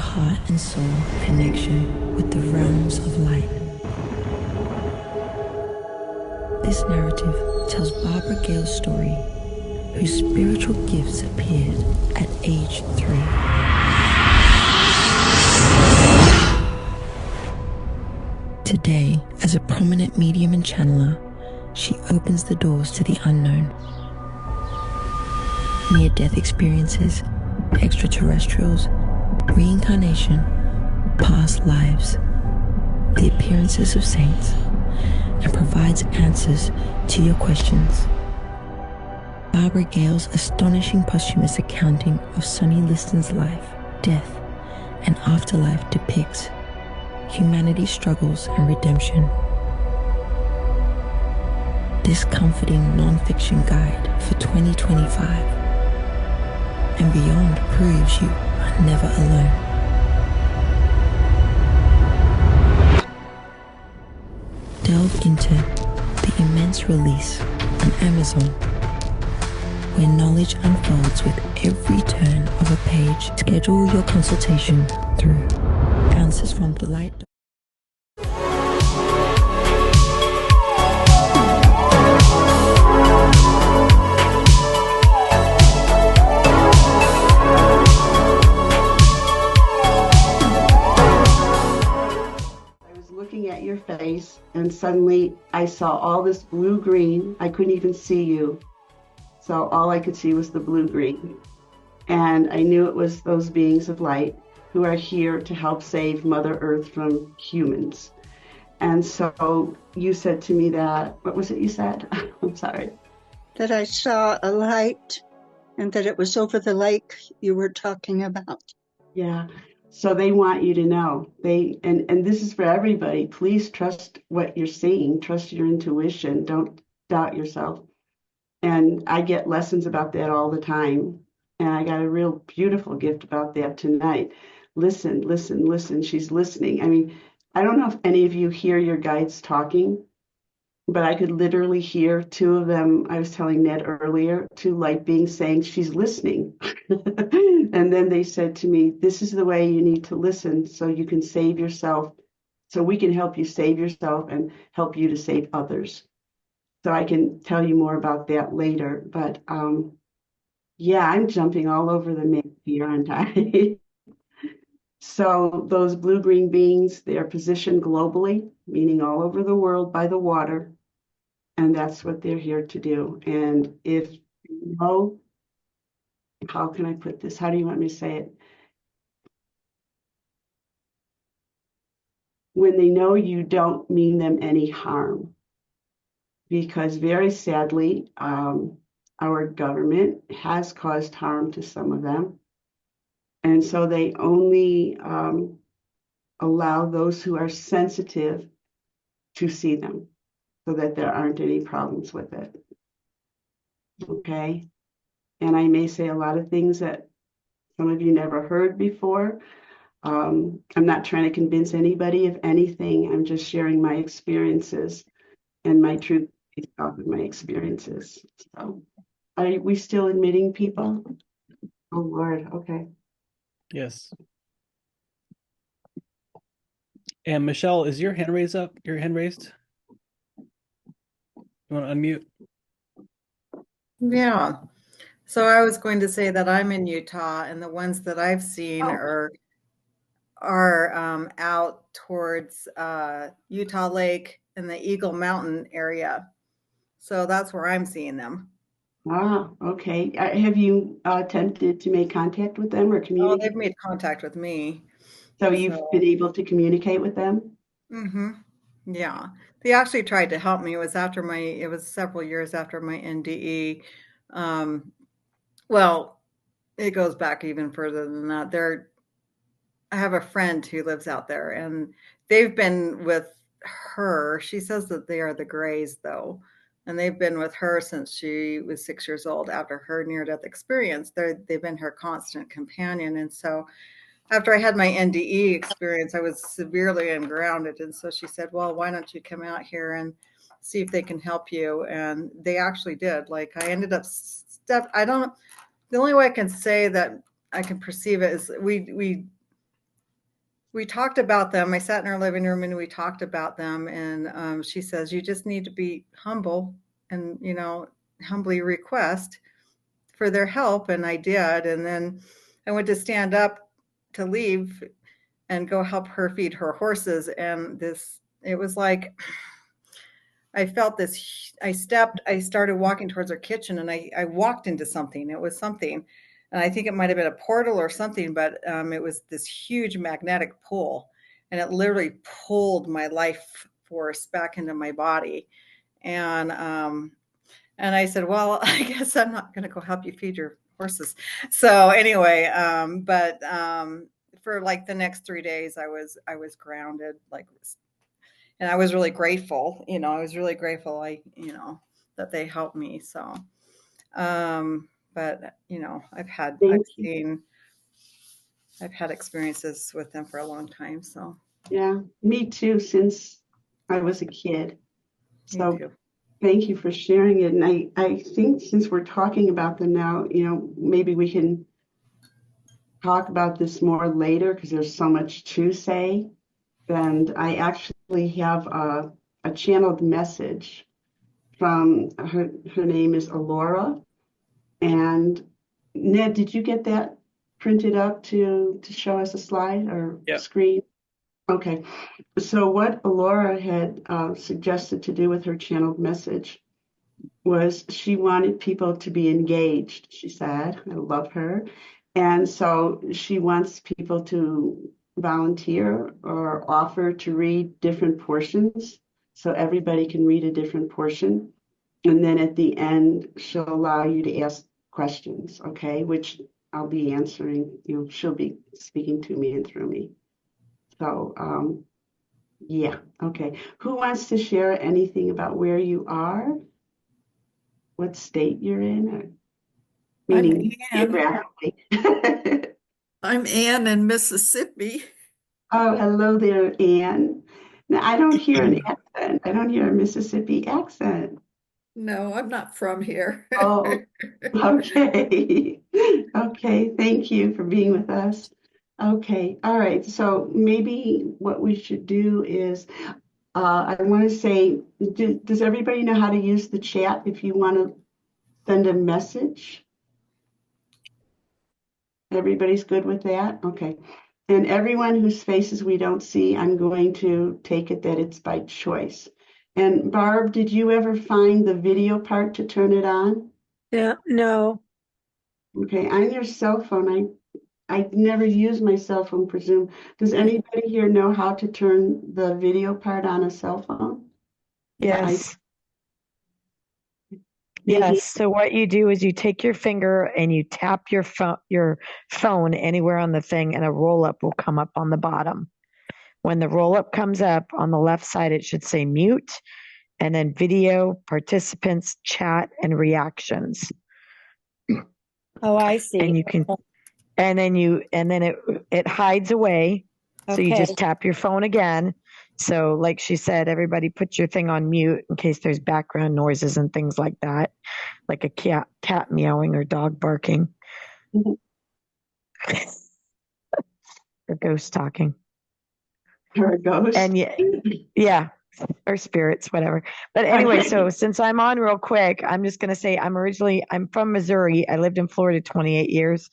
heart and soul connection with the realms of light. This narrative tells Barbara Gail's story, whose spiritual gifts appeared at age 3. Today, as a prominent medium and channeler, she opens the doors to the unknown. Near-death experiences, extraterrestrials, reincarnation, past lives, the appearances of saints, and provides answers to your questions. Barbara Gail's astonishing posthumous accounting of Sonny Liston's life, death, and afterlife depicts humanity's struggles and redemption. This comforting non-fiction guide for 2025 and beyond proves you are never alone. Delve into The Immense Release on Amazon, where knowledge unfolds with every turn of a page. Schedule your consultation through Answers from the Light. At your face, and suddenly I saw all this blue-green. I couldn't even see you, so all I could see was the blue-green, and I knew it was those beings of light who are here to help save Mother Earth from humans. And so you said to me that, what was it you said? I'm sorry. That I saw a light and that it was over the lake you were talking about. Yeah. So they want you to know. And this is for everybody. Please trust what you're seeing. Trust your intuition. Don't doubt yourself. And I get lessons about that all the time. And I got a real beautiful gift about that tonight. Listen, listen, listen. She's listening. I mean, I don't know if any of you hear your guides talking, but I could literally hear two of them. I was telling Ned earlier, two light beings saying she's listening. And then they said to me, this is the way you need to listen so you can save yourself, so we can help you save yourself and help you to save others. So I can tell you more about that later. But yeah, I'm jumping all over the map here, aren't I? So those blue-green beings, they are positioned globally, meaning all over the world by the water. And that's what they're here to do. And if you know, how can I put this? How do you want me to say it? When they know you don't mean them any harm. Because very sadly, our government has caused harm to some of them. And so they only allow those who are sensitive to see them so that there aren't any problems with it. Okay? And I may say a lot of things that some of you never heard before. I'm not trying to convince anybody of anything. I'm just sharing my experiences and my truth based off of my experiences. So, are we still admitting people? Oh, Lord. Okay. Yes. And Michelle, is your hand raised up? Your hand raised? You want to unmute? Yeah. So I was going to say that I'm in Utah, and the ones that I've seen are out towards Utah Lake and the Eagle Mountain area. So that's where I'm seeing them. Ah, okay. Have you attempted to make contact with them or communicate? Oh, they've made contact with me. So you've been able to communicate with them? Mm-hmm. Yeah. They actually tried to help me. It was several years after my NDE. Well, it goes back even further than that. I have a friend who lives out there, and they've been with her. She says that they are the Greys, though, and they've been with her since she was 6 years old after her near-death experience. They've been her constant companion. And so after I had my NDE experience, I was severely ungrounded. And so she said, well, why don't you come out here and see if they can help you? And they actually did. Like, I ended up the only way I can say that I can perceive it is we we talked about them. I sat in her living room and we talked about them. And she says, you just need to be humble and, humbly request for their help. And I did. And then I went to stand up to leave and go help her feed her horses. And it was like, I felt this, I started walking towards her kitchen and I walked into something. It was something. And I think it might have been a portal or something, but it was this huge magnetic pull. And it literally pulled my life force back into my body. And I said, well, I guess I'm not going to go help you feed your horses. So anyway, but for like the next 3 days, I was grounded, like, and I was really grateful. I was really grateful. That they helped me. So, but Thank you. I've had experiences with them for a long time. So Yeah, me too, since I was a kid. me So too. thank you for sharing it. And I think since we're talking about them now, maybe we can talk about this more later because there's so much to say. And I actually have a channeled message from her name is Alora. And Ned, did you get that printed up to show us a slide or Yep. screen? Okay. So what Alora had suggested to do with her channeled message was she wanted people to be engaged, she said. I love her. And so she wants people to volunteer or offer to read different portions so everybody can read a different portion. And then at the end, she'll allow you to ask questions, okay, which I'll be answering. She'll be speaking to me and through me. So, yeah, okay. Who wants to share anything about where you are? What state you're in? I'm Meaning Ann. geographically. I'm Ann in Mississippi. Oh, hello there, Anne. Now, I don't hear an accent. I don't hear a Mississippi accent. No, I'm not from here. Oh, okay. Okay, thank you for being with us. Okay, all right. So maybe what we should do is, I want to say, does everybody know how to use the chat if you want to send a message? Everybody's good with that? Okay. And everyone whose faces we don't see, I'm going to take it that it's by choice. And Barb, did you ever find the video part to turn it on? Yeah, no. Okay, on your cell phone, I never use my cell phone, presume. Does anybody here know how to turn the video part on a cell phone? Yes. Nikki? Yes. So what you do is you take your finger and you tap your phone anywhere on the thing, and a roll up will come up on the bottom. When the roll up comes up on the left side, it should say mute, and then video, participants, chat, and reactions. Oh, I see. And you can, and then it hides away. So you Okay. just tap your phone again. So like she said, everybody put your thing on mute in case there's background noises and things like that, like a cat meowing or dog barking Mhm. or ghost talking. Or a ghost? And yeah, or spirits, whatever. But anyway, so since I'm on real quick, I'm just going to say I'm from Missouri. I lived in Florida 28 years.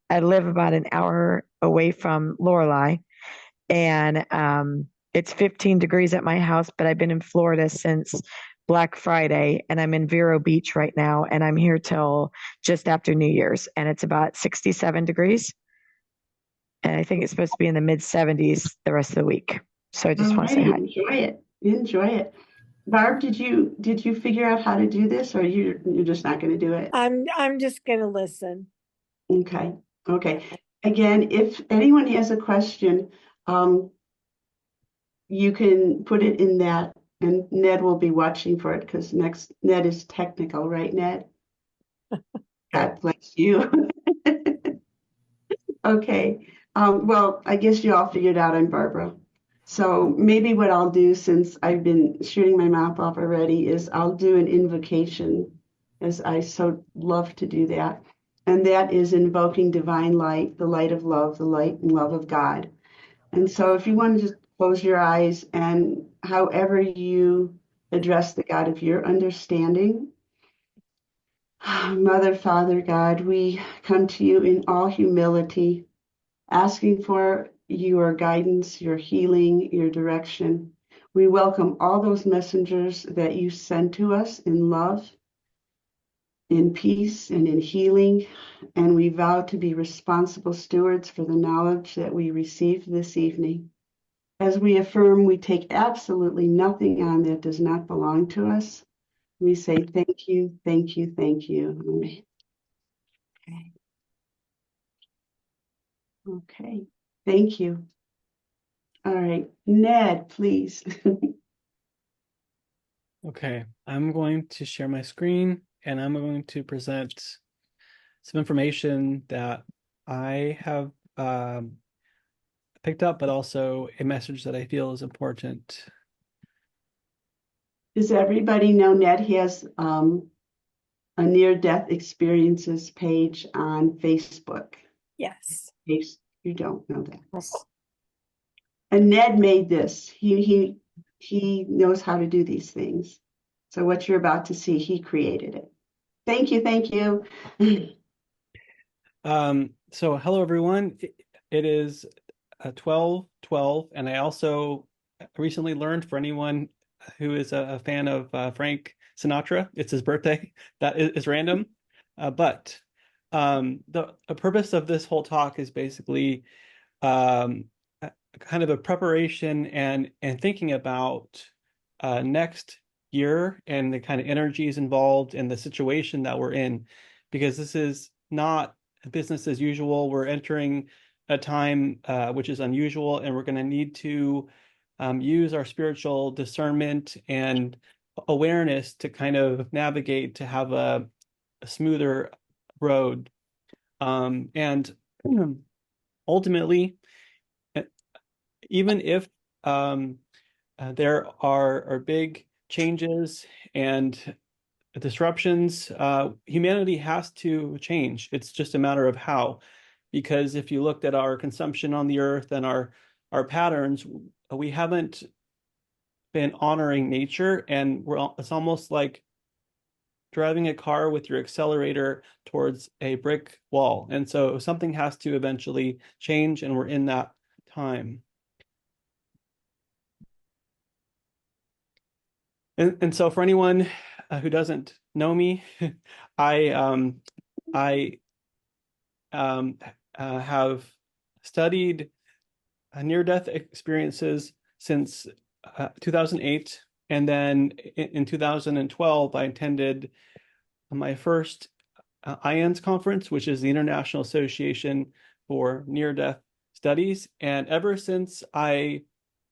I live about an hour away from Lorelei, and it's 15 degrees at my house, but I've been in Florida since Black Friday, and I'm in Vero Beach right now, and I'm here till just after New Year's, and it's about 67 degrees. And I think it's supposed to be in the mid 70s the rest of the week. So I just want to say hi. Enjoy it. Enjoy it. Barb, did you figure out how to do this, or you're just not going to do it? I'm just gonna listen. Okay. Okay. Again, if anyone has a question, you can put it in that, and Ned will be watching for it because next Ned is technical, right, Ned? God bless you. Okay. Well, I guess you all figured out I'm Barbara. So maybe what I'll do, since I've been shooting my mouth off already, is I'll do an invocation, as I so love to do that. And that is invoking divine light, the light of love, the light and love of God. And so if you want to just close your eyes and however you address the God of your understanding, Mother, Father, God, we come to you in all humility, asking for your guidance, your healing, your direction. We welcome all those messengers that you send to us in love, in peace, and in healing. And we vow to be responsible stewards for the knowledge that we receive this evening. As we affirm, we take absolutely nothing on that does not belong to us. We say thank you, thank you, thank you. Amen. Okay, thank you. All right, Ned, please. Okay, I'm going to share my screen and I'm going to present some information that I have picked up, but also a message that I feel is important. Does everybody know Ned has a near-death experiences page on Facebook? Yes. In case you don't know that. Yes. And Ned made this. He knows how to do these things. So what you're about to see, he created it. Thank you, thank you. So hello everyone. It is 12:12, and I also recently learned, for anyone who is a fan of Frank Sinatra, it's his birthday. That is random. But the purpose of this whole talk is basically kind of a preparation and thinking about next year and the kind of energies involved and the situation that we're in, because this is not business as usual. We're entering a time which is unusual, and we're going to need to use our spiritual discernment and awareness to kind of navigate to have a smoother road. And ultimately, even if there are big changes and disruptions, humanity has to change. It's just a matter of how. Because if you looked at our consumption on the earth and our patterns, we haven't been honoring nature, and it's almost like driving a car with your accelerator towards a brick wall. And so something has to eventually change, and we're in that time. And so for anyone who doesn't know me, I have studied near-death experiences since 2008, and then in 2012 I attended my first IANS conference, which is the International Association for Near-Death Studies. And ever since I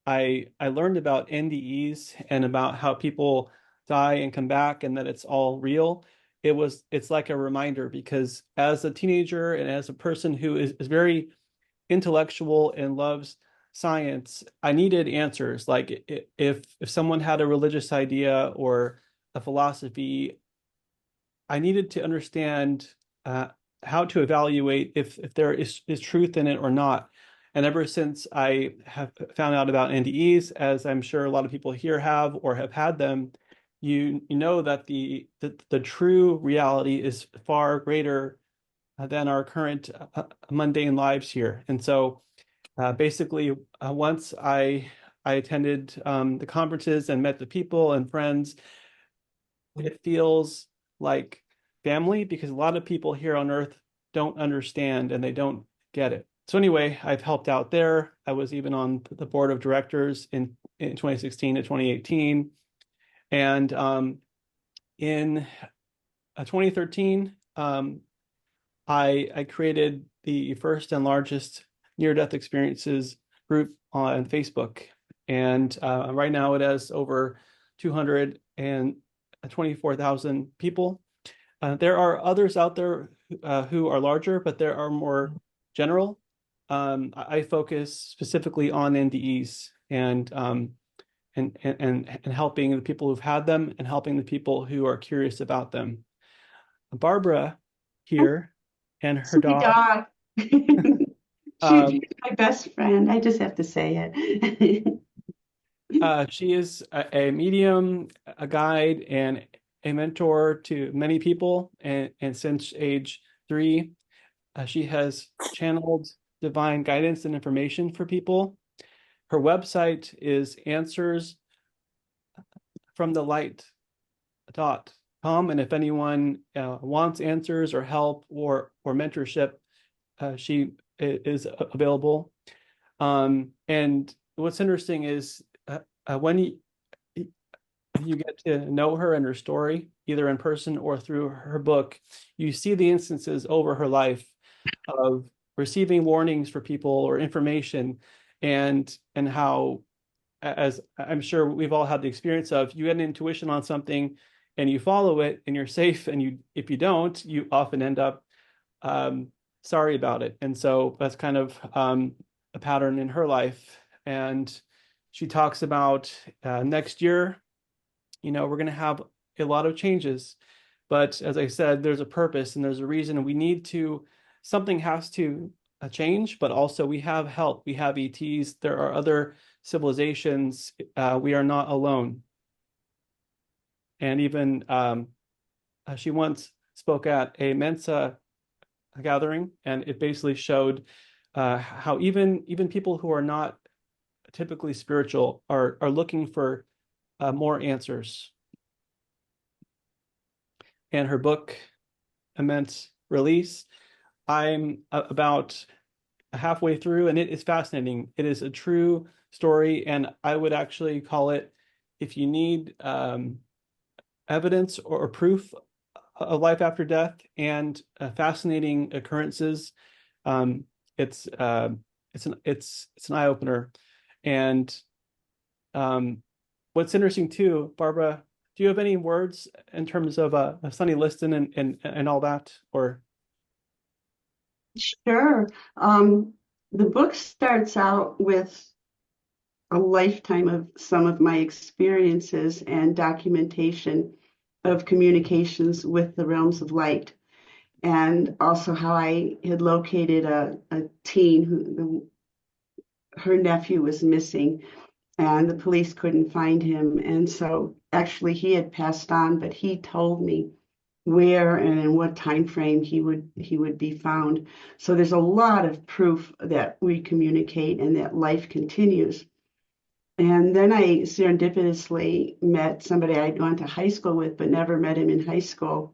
learned about NDEs and about how people die and come back and that it's all real. It's like a reminder, because as a teenager and as a person who is very intellectual and loves science, I needed answers. Like if someone had a religious idea or a philosophy, I needed to understand uh, how to evaluate if there is truth in it or not. And ever since I have found out about NDEs, as I'm sure a lot of people here have or have had them, you know that the true reality is far greater than our current mundane lives here. And so basically, once I attended the conferences and met the people and friends, it feels like family, because a lot of people here on Earth don't understand and they don't get it. So anyway, I've helped out there. I was even on the board of directors in 2016 to 2018. And in 2013, I created the first and largest near-death experiences group on Facebook. And right now it has over 224,000 people. There are others out there who are larger, but there are more general. I focus specifically on NDEs and helping the people who've had them and helping the people who are curious about them. Barbara here and her Sweet dog. dog. She's my best friend. I just have to say it. She is a medium, a guide, and a mentor to many people. And since age 3, she has channeled divine guidance and information for people. Her website is answersfromthelight.com. And if anyone wants answers or help or mentorship, she is available. And what's interesting is when you get to know her and her story, either in person or through her book, you see the instances over her life of receiving warnings for people or information, and how, as I'm sure we've all had the experience of, you get an intuition on something and you follow it and you're safe, and if you don't, you often end up sorry about it. And so that's kind of a pattern in her life. And she talks about next year, we're going to have a lot of changes. But as I said, there's a purpose and there's a reason, and something has to change, but also we have help. We have ETs. There are other civilizations. We are not alone. And even she once spoke at a Mensa gathering, and it basically showed how even people who are not typically spiritual are looking for more answers. And her book, Immense Release, I'm about halfway through, and it is fascinating. It is a true story, and I would actually call it, if you need evidence or proof of life after death and fascinating occurrences, it's an eye opener. And what's interesting too, Barbara, do you have any words in terms of Sonny Liston and all that, or? Sure. The book starts out with a lifetime of some of my experiences and documentation of communications with the realms of light, and also how I had located a teen who her nephew was missing, and the police couldn't find him. And so actually he had passed on, but he told me where and in what time frame he would be found. So there's a lot of proof that we communicate and that life continues. And then I serendipitously met somebody I'd gone to high school with, but never met him in high school.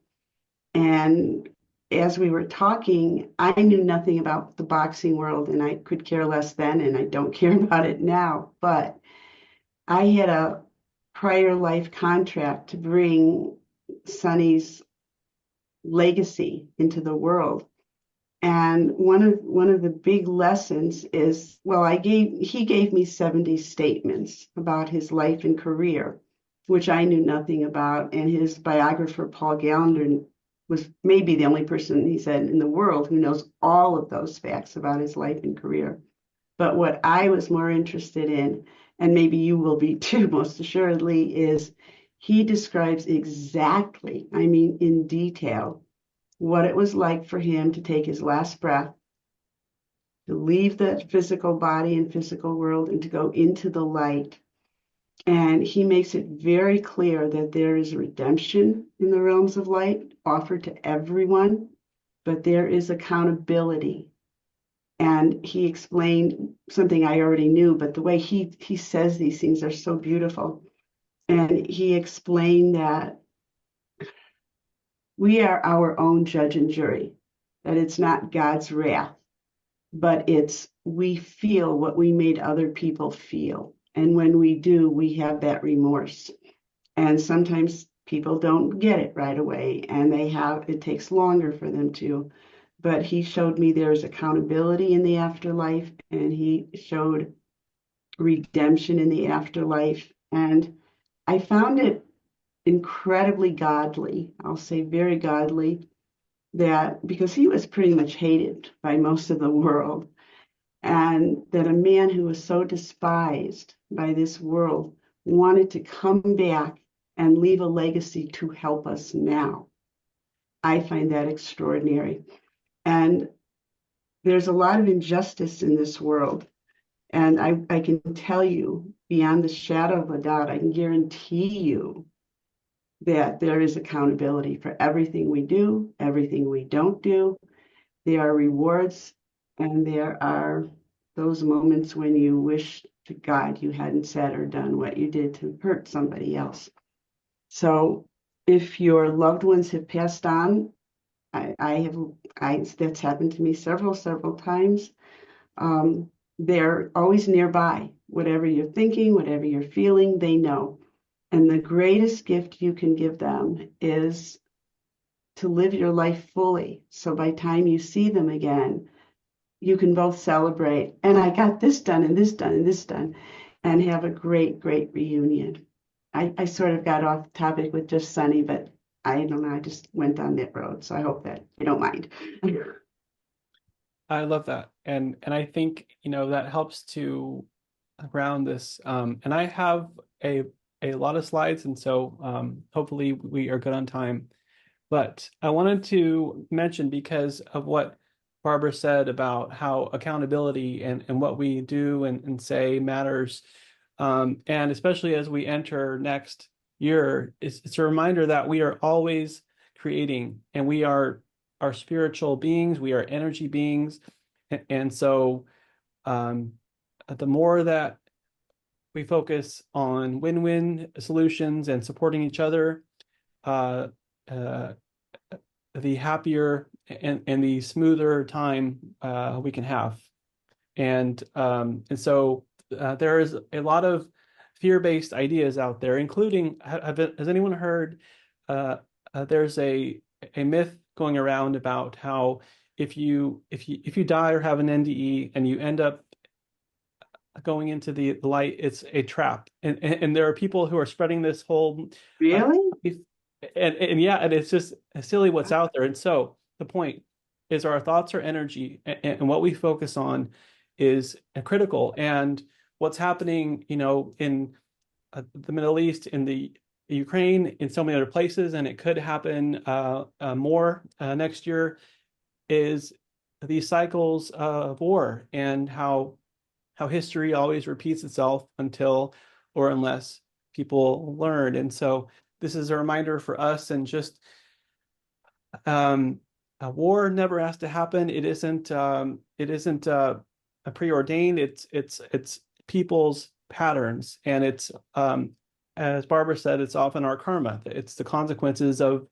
And as we were talking, I knew nothing about the boxing world, and I could care less then, and I don't care about it now. But I had a prior life contract to bring Sonny's legacy into the world. And one of the big lessons is, well, he gave me 70 statements about his life and career, which I knew nothing about. And his biographer, Paul Gallender, was maybe the only person, he said, in the world who knows all of those facts about his life and career. But what I was more interested in, and maybe you will be too, most assuredly, is he describes exactly, I mean, in detail, what it was like for him to take his last breath, to leave the physical body and physical world, and to go into the light. And he makes it very clear that there is redemption in the realms of light offered to everyone, but there is accountability. And he explained something I already knew, but the way he says these things are so beautiful. And he explained that we are our own judge and jury, that it's not God's wrath, but it's we feel what we made other people feel. And when we do, we have that remorse. And sometimes people don't get it right away, and it takes longer for them to. But he showed me there's accountability in the afterlife, and he showed redemption in the afterlife. And I found it incredibly godly, I'll say very godly, that because he was pretty much hated by most of the world, and that a man who was so despised by this world wanted to come back and leave a legacy to help us now. I find that extraordinary. And there's a lot of injustice in this world. And I can tell you beyond the shadow of a doubt, I can guarantee you that there is accountability for everything we do, everything we don't do. There are rewards, and there are those moments when you wish to God you hadn't said or done what you did to hurt somebody else. So if your loved ones have passed on, that's happened to me several times. They're always nearby. Whatever you're thinking, whatever you're feeling, they know. And the greatest gift you can give them is to live your life fully. So by the time you see them again, you can both celebrate. And I got this done and this done and this done, and have a great reunion. I sort of got off topic with just Sunny, but I don't know. I just went down that road. So I hope that you don't mind. I love that. And I think, that helps to ground this. And I have a lot of slides, and so hopefully we are good on time. But I wanted to mention, because of what Barbara said about how accountability and what we do and say matters. And especially as we enter next year, it's a reminder that we are always creating, and we are spiritual beings, we are energy beings. And so the more that we focus on win-win solutions and supporting each other, uh, the happier and the smoother time we can have. And so there is a lot of fear-based ideas out there, including, has anyone heard there's a myth going around about how if you die or have an NDE and you end up going into the light, it's a trap. And there are people who are spreading this whole Really? and it's just silly what's out there. And so the point is, our thoughts are energy, and what we focus on is critical. And what's happening, in the Middle East, in the Ukraine, in so many other places, and it could happen more next year, is these cycles of war, and how history always repeats itself until or unless people learn. And so this is a reminder for us, and just a war never has to happen. It isn't a preordained. It's people's patterns, and it's as Barbara said, it's often our karma. It's the consequences of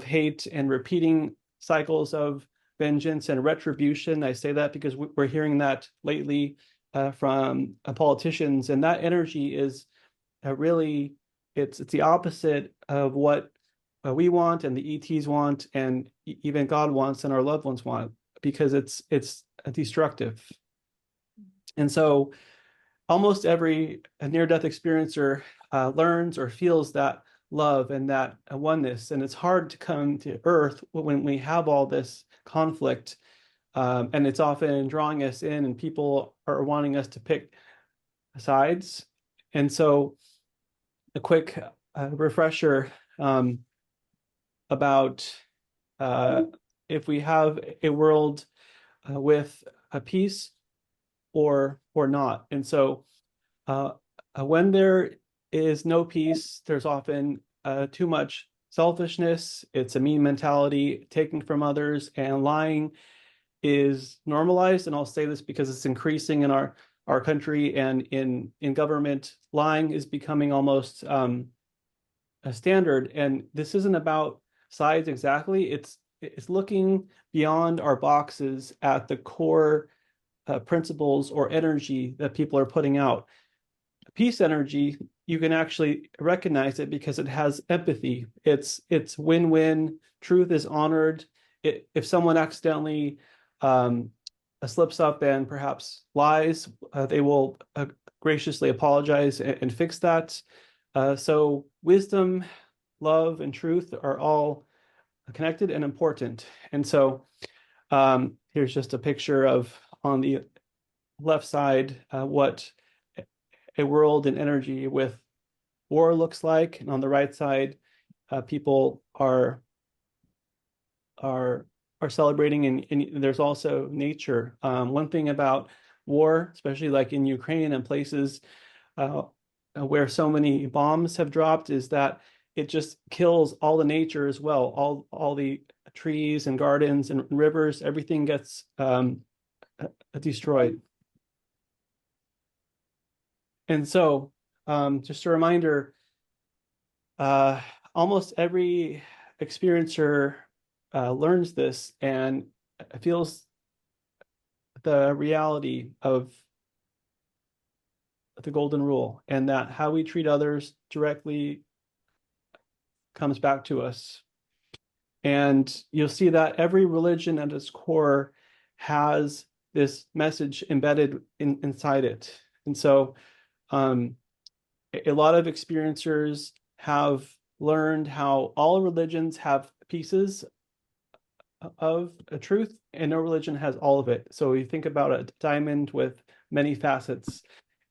hate and repeating cycles of vengeance and retribution. I say that because we're hearing that lately from politicians, and that energy is really, it's the opposite of what we want, and the ETs want, and even God wants, and our loved ones want, because it's destructive. And so almost every near-death experiencer learns or feels that love and that oneness, and it's hard to come to earth when we have all this conflict, and it's often drawing us in, and people are wanting us to pick sides. And so a quick refresher about if we have a world with a peace or not. And so when there is no peace, there's often too much selfishness. It's a mean mentality, taking from others, and lying is normalized. And I'll say this because it's increasing in our country, and in government. Lying is becoming almost a standard. And this isn't about sides exactly. It's looking beyond our boxes at the core principles or energy that people are putting out. Peace energy, you can actually recognize it because it has empathy. It's win-win. Truth is honored. If someone accidentally slips up and perhaps lies, they will graciously apologize and fix that. So wisdom, love, and truth are all connected and important. And so here's just a picture of, on the left side, what a world and energy with war looks like, and on the right side, people are are celebrating, and there's also nature. One thing about war, especially like in Ukraine and places where so many bombs have dropped, is that it just kills all the nature as well. All the trees and gardens and rivers, everything gets destroyed. And so, just a reminder, almost every experiencer learns this and feels the reality of the golden rule, and that how we treat others directly comes back to us. And you'll see that every religion at its core has this message embedded inside it. And so a lot of experiencers have learned how all religions have pieces of a truth, and no religion has all of it. So you think about a diamond with many facets.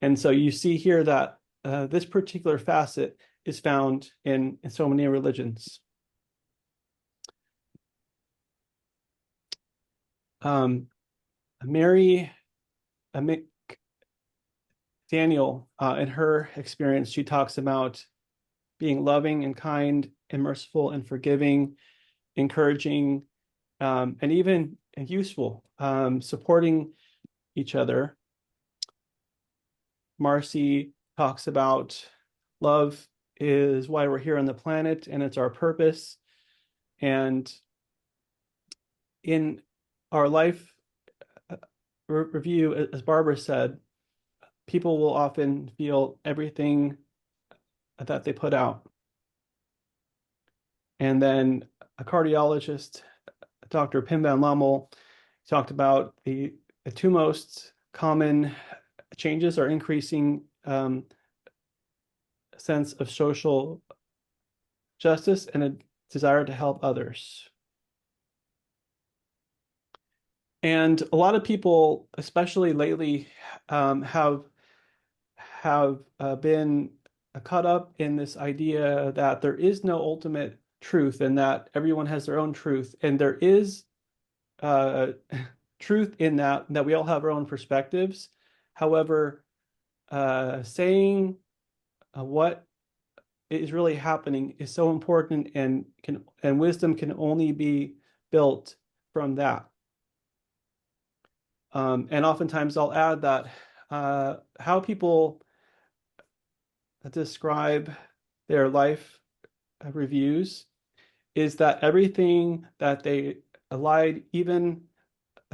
And so you see here that this particular facet is found in so many religions. Mary Daniel, in her experience, she talks about being loving and kind and merciful and forgiving, encouraging, and even useful, supporting each other. Marcy talks about love is why we're here on the planet, and it's our purpose. And in our life review, as Barbara said, people will often feel everything that they put out. And then a cardiologist, Dr. Pim van Lommel, talked about the two most common changes are increasing sense of social justice and a desire to help others. And a lot of people, especially lately, have been caught up in this idea that there is no ultimate truth and that everyone has their own truth. And there is truth in that we all have our own perspectives. However, saying what is really happening is so important, and wisdom can only be built from that. And oftentimes I'll add that how people describe their life reviews is that everything that they lied even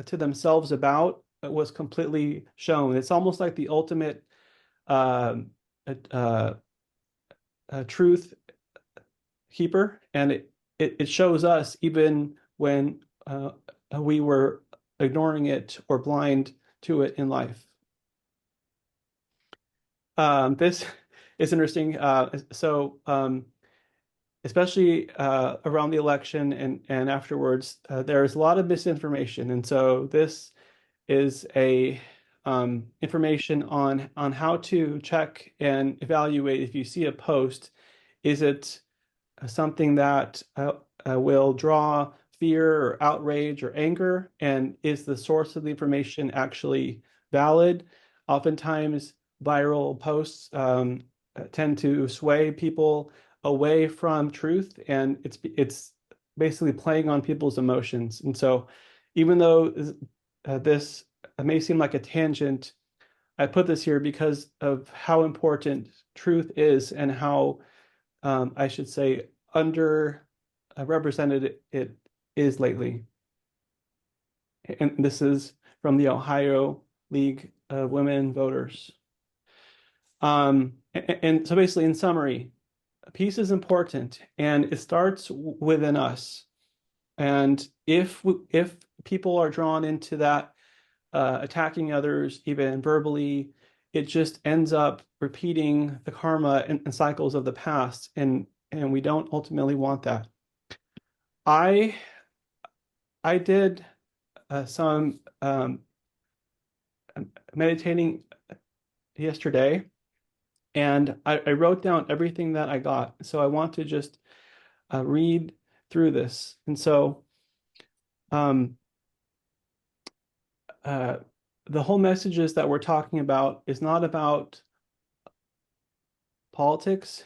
to themselves about was completely shown. It's almost like the ultimate truth keeper, and it shows us even when we were ignoring it or blind to it in life. This is interesting. Especially around the election and afterwards, there's a lot of misinformation. And so this is a information on how to check and evaluate if you see a post. Is it something that will draw fear or outrage or anger? And is the source of the information actually valid? Oftentimes, viral posts tend to sway people away from truth, and it's basically playing on people's emotions. And so, even though this may seem like a tangent, I put this here because of how important truth is and how I should say underrepresented it is lately. And this is from the Ohio League of Women Voters. And so basically, in summary, peace is important, and it starts within us. And if people are drawn into that, attacking others, even verbally, it just ends up repeating the karma and cycles of the past, and we don't ultimately want that. I did some meditating yesterday, and I wrote down everything that I got. So I want to just read through this. And so um, the whole messages that we're talking about is not about politics.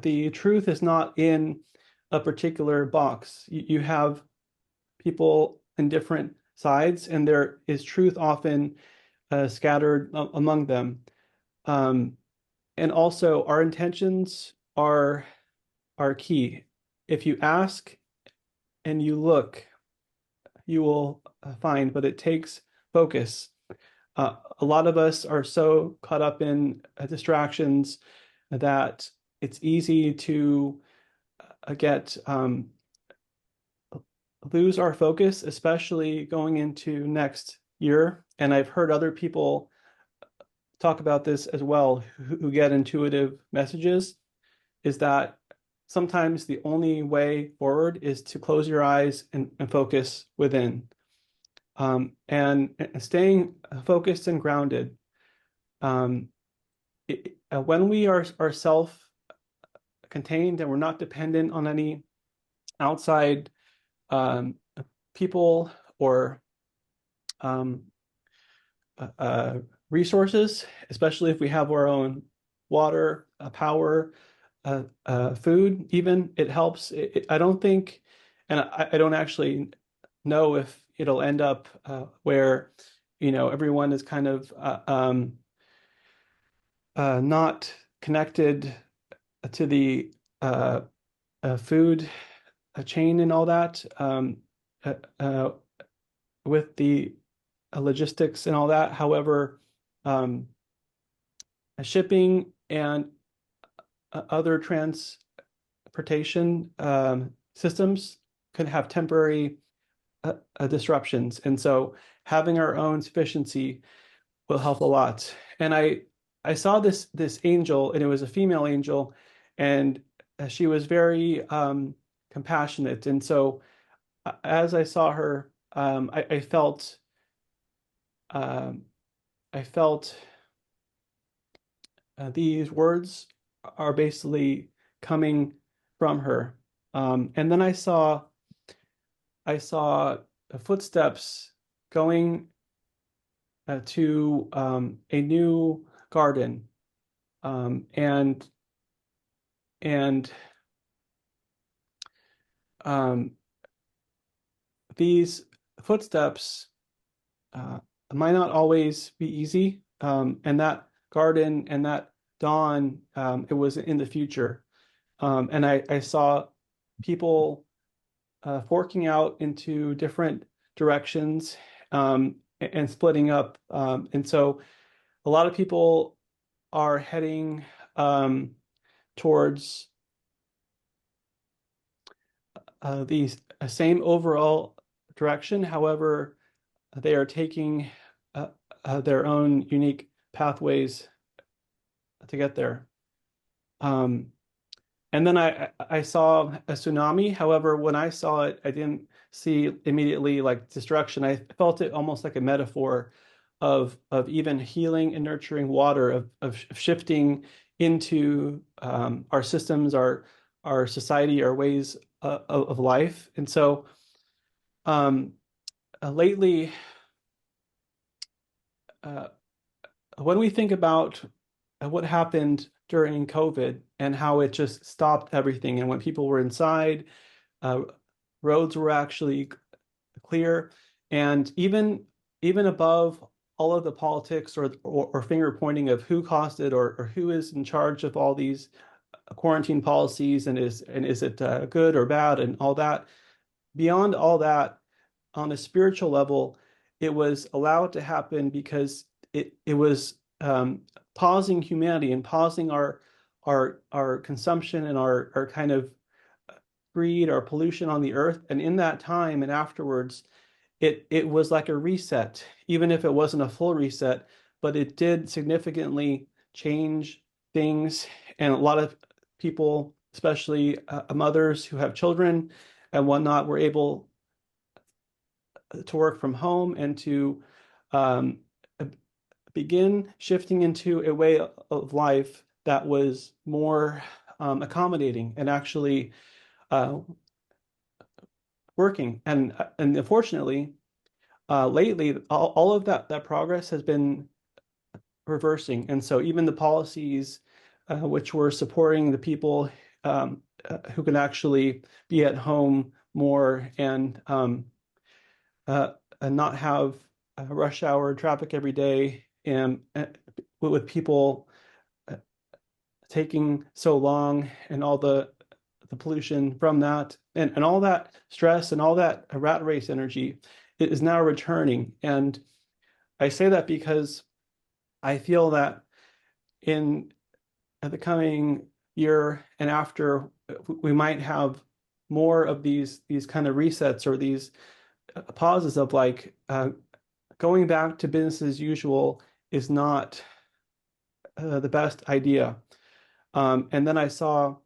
The truth is not in a particular box. You have people in different sides, and there is truth often scattered among them. Um, and also, our intentions are key. If you ask and you look, you will find, but it takes focus. A lot of us are so caught up in distractions that it's easy to get lose our focus, especially going into next year. And I've heard other people talk about this as well who get intuitive messages, is that sometimes the only way forward is to close your eyes and focus within. And staying focused and grounded. When we are self-contained and we're not dependent on any outside um, people or um, resources, especially if we have our own water, power, food, even, it helps. I don't think, and I don't actually know if it'll end up where, everyone is kind of not connected to the food chain and all that, uh, uh, with the logistics and all that. However, um, shipping and other transportation systems could have temporary disruptions. And so having our own sufficiency will help a lot. And I saw this angel, and it was a female angel, and she was very compassionate. And so as I saw her, I felt um, I felt these words are basically coming from her. And then I saw footsteps going to a new garden, and um, these footsteps might not always be easy. And that garden and that dawn, it was in the future. And I saw people forking out into different directions, and splitting up. And so a lot of people are heading towards the same overall direction. However, they are taking their own unique pathways to get there. And then I saw a tsunami. However, when I saw it, I didn't see immediately like destruction. I felt it almost like a metaphor of even healing and nurturing water, of shifting into our systems, our society, our ways of life. And so lately, when we think about what happened during COVID and how it just stopped everything, and when people were inside, uh, roads were actually clear, and even above all of the politics or finger pointing of who caused it, or who is in charge of all these quarantine policies, and is it good or bad and all that. Beyond all that, on a spiritual level, it was allowed to happen because it was pausing humanity and pausing our consumption and our kind of greed, our pollution on the earth. And in that time and afterwards, it was like a reset, even if it wasn't a full reset, but it did significantly change things. And a lot of people, especially mothers who have children and whatnot, were able to work from home and to um, begin shifting into a way of life that was more accommodating, and actually working. And unfortunately, lately, all of that progress has been reversing. And so even the policies which were supporting the people who can actually be at home more and not have rush hour traffic every day, and with people taking so long and all the pollution from that and all that stress and all that rat race energy is now returning. And I say that because I feel that in the coming year and after, we might have more of these kind of resets or these pauses of like going back to business as usual is not the best idea. And then I saw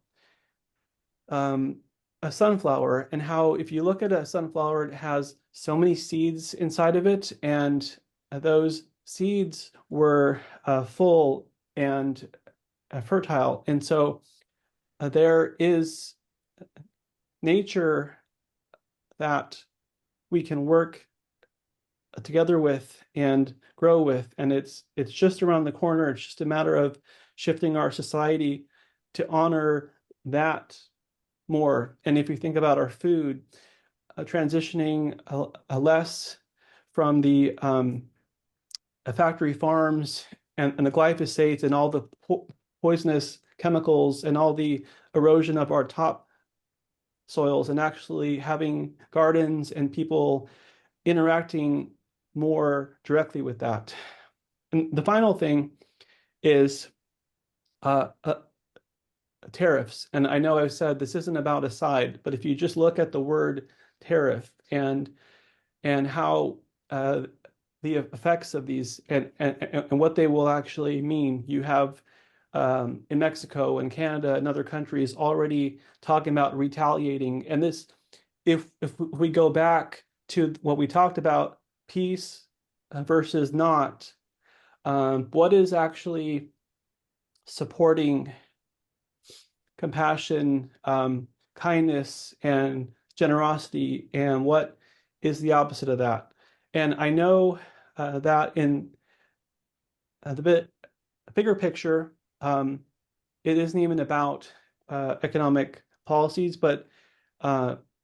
a sunflower, and how if you look at a sunflower, it has so many seeds inside of it, and those seeds were full and fertile. And so there is nature that we can work together with and grow with, and it's just around the corner. It's just a matter of shifting our society to honor that more. And if you think about our food, transitioning less from the factory farms and the glyphosates and all the poisonous chemicals and all the erosion of our top soils, and actually having gardens and people interacting more directly with that. And the final thing is tariffs. And I know I've said this isn't about a side, but if you just look at the word tariff and how the effects of these and what they will actually mean, you have in Mexico and Canada and other countries already talking about retaliating. And this, if we go back to what we talked about, peace versus not, what is actually supporting compassion, kindness, and generosity, and what is the opposite of that? And I know that in the bigger picture, it isn't even about economic policies, but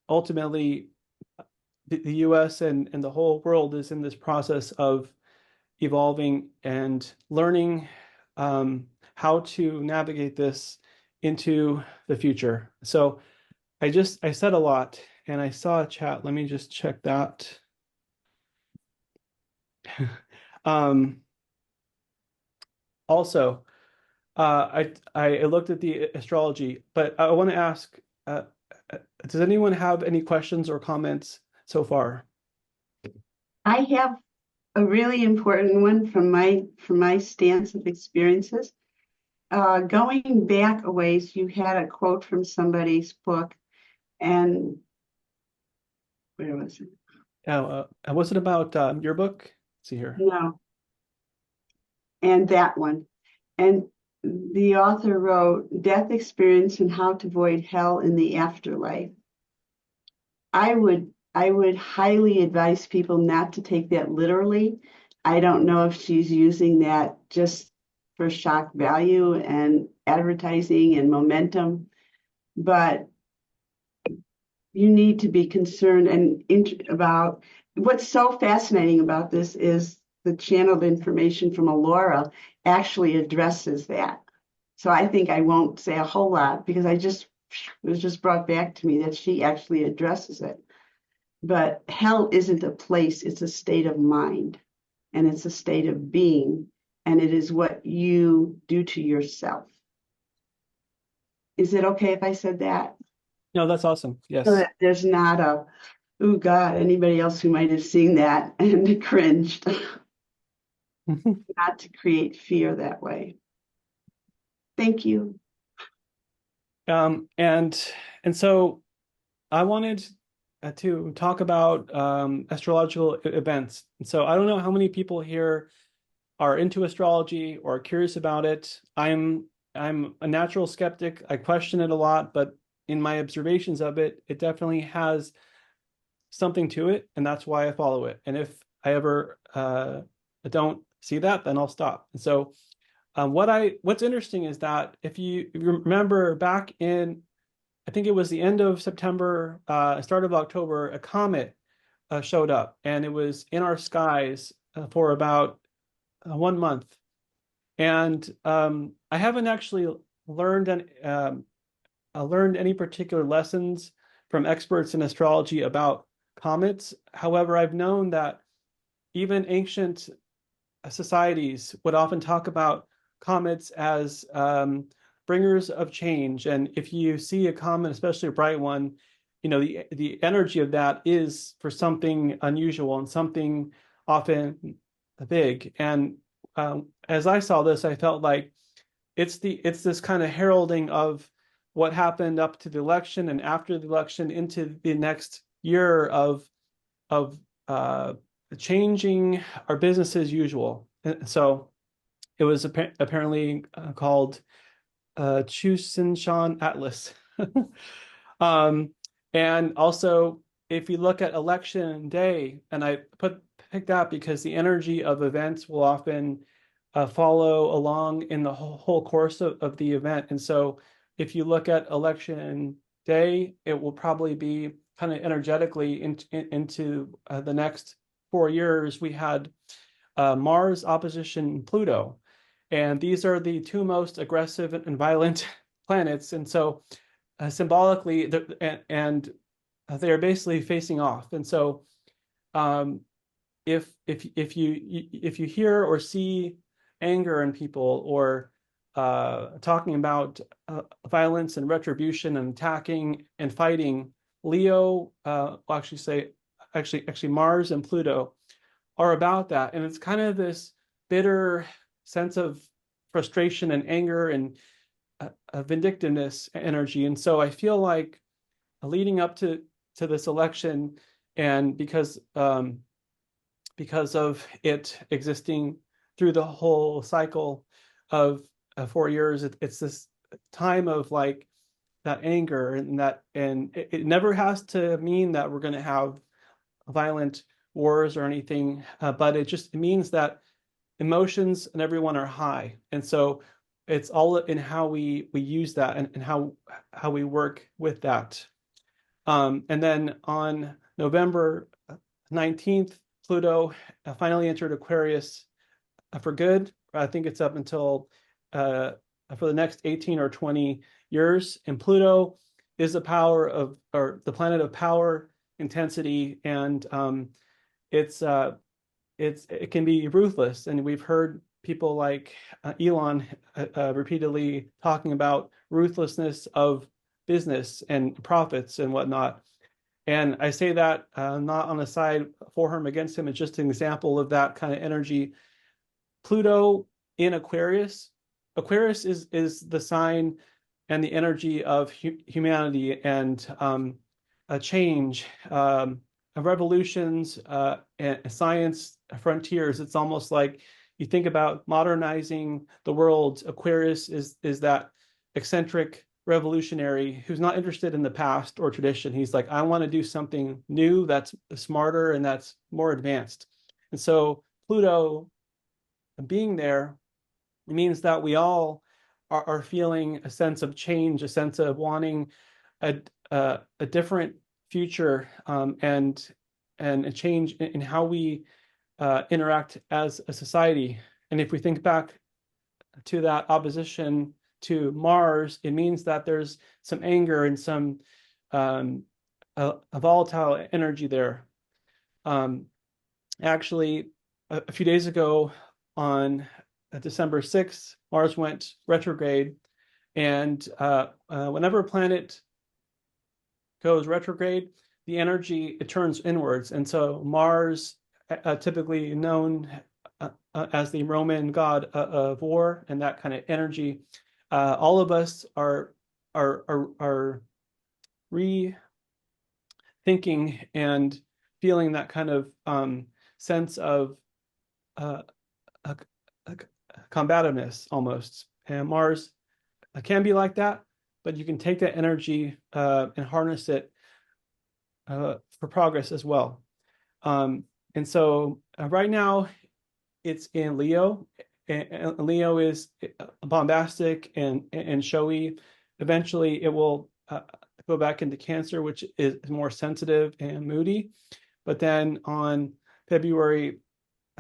ultimately, the US and the whole world is in this process of evolving and learning how to navigate this into the future. So I said a lot, and I saw a chat. Let me just check that. Also, I looked at the astrology, but I want to ask, does anyone have any questions or comments so far? I have a really important one from my stance of experiences. Going back a ways, you had a quote from somebody's book, and where was it? Was it about your book? Let's see here. No. And that one. And the author wrote, Death Experience and How to Avoid Hell in the Afterlife. I would highly advise people not to take that literally. I don't know if she's using that just for shock value and advertising and momentum, but you need to be concerned and about what's so fascinating about this is the channeled information from Alora actually addresses that. So I think I won't say a whole lot because it was just brought back to me that she actually addresses it. But hell isn't a place, it's a state of mind, and it's a state of being, and it is what you do to yourself. Is it okay if I said that? No, that's awesome. Yes. So that there's not a, oh God, anybody else who might have seen that and cringed. Not to create fear that way. Thank you. And so I wanted to talk about astrological events. And so I don't know how many people here are into astrology or curious about it. I'm a natural skeptic. I question it a lot, but in my observations of it, it definitely has something to it, and that's why I follow it. And if I ever don't see that, then I'll stop. And so what's interesting is that if you remember back in, I think it was the end of September, start of October, a comet showed up, and it was in our skies for about 1 month. And I haven't actually learned any particular lessons from experts in astrology about comets. However, I've known that even ancient societies would often talk about comets as bringers of change. And if you see a comet, especially a bright one, the energy of that is for something unusual and something often big. And as I saw this, I felt like it's this kind of heralding of what happened up to the election and after the election into the next year of changing our business as usual. And so it was apparently called Chusenshan Atlas. And also, if you look at election day, and I picked that because the energy of events will often follow along in the whole course of the event. And so if you look at election day, it will probably be kind of energetically into the next 4 years. We had Mars opposition Pluto, and these are the two most aggressive and violent planets. And so symbolically, they are basically facing off. And so if you hear or see anger in people, or talking about violence and retribution and attacking and fighting, Leo, actually Mars and Pluto are about that. And it's kind of this bitter sense of frustration and anger and vindictiveness energy. And so I feel like leading up to this election, and because of it existing through the whole cycle of 4 years, it's this time of like that anger, and it never has to mean that we're going to have violent wars or anything, but it just means that emotions and everyone are high. And so it's all in how we use that, and how we work with that. And then on November 19th, Pluto finally entered Aquarius for good. I think it's up until for the next 18 or 20 years. And Pluto is the planet of power, intensity, and it can be ruthless. And we've heard people like Elon repeatedly talking about ruthlessness of business and profits and whatnot. And I say that not on the side for him, against him. It's just an example of that kind of energy. Pluto in Aquarius. Aquarius is the sign and the energy of humanity and a change, revolutions, and science frontiers. It's almost like you think about modernizing the world. Aquarius is that eccentric revolutionary who's not interested in the past or tradition. He's like, I want to do something new that's smarter and that's more advanced. And so Pluto being there means that we all are feeling a sense of change, a sense of wanting a different future, and a change in how we interact as a society. And if we think back to that opposition to Mars, it means that there's some anger and some a volatile energy there. Actually, a few days ago on December 6th, Mars went retrograde. And whenever a planet goes retrograde, the energy, it turns inwards. And so Mars, typically known as the Roman god of war and that kind of energy, all of us are rethinking and feeling that kind of sense of combativeness almost. And Mars can be like that, but you can take that energy and harness it for progress as well. And so right now it's in Leo, and Leo is bombastic and showy. Eventually, it will go back into Cancer, which is more sensitive and moody. But then on February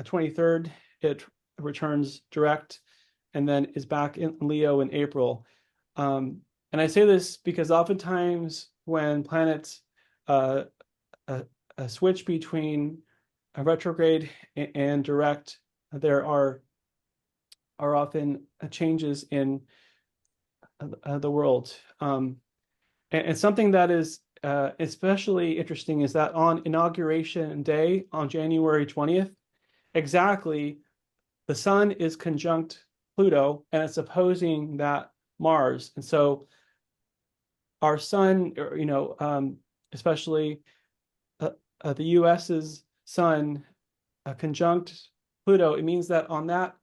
23rd, it returns direct, and then is back in Leo in April. And I say this because oftentimes when planets uh, switch between a retrograde and direct, there are often changes in the world. And something that is especially interesting is that on Inauguration Day, on January 20th, exactly, the sun is conjunct Pluto, and it's opposing that Mars. And so our sun, especially the US's sun conjunct Pluto, it means that on that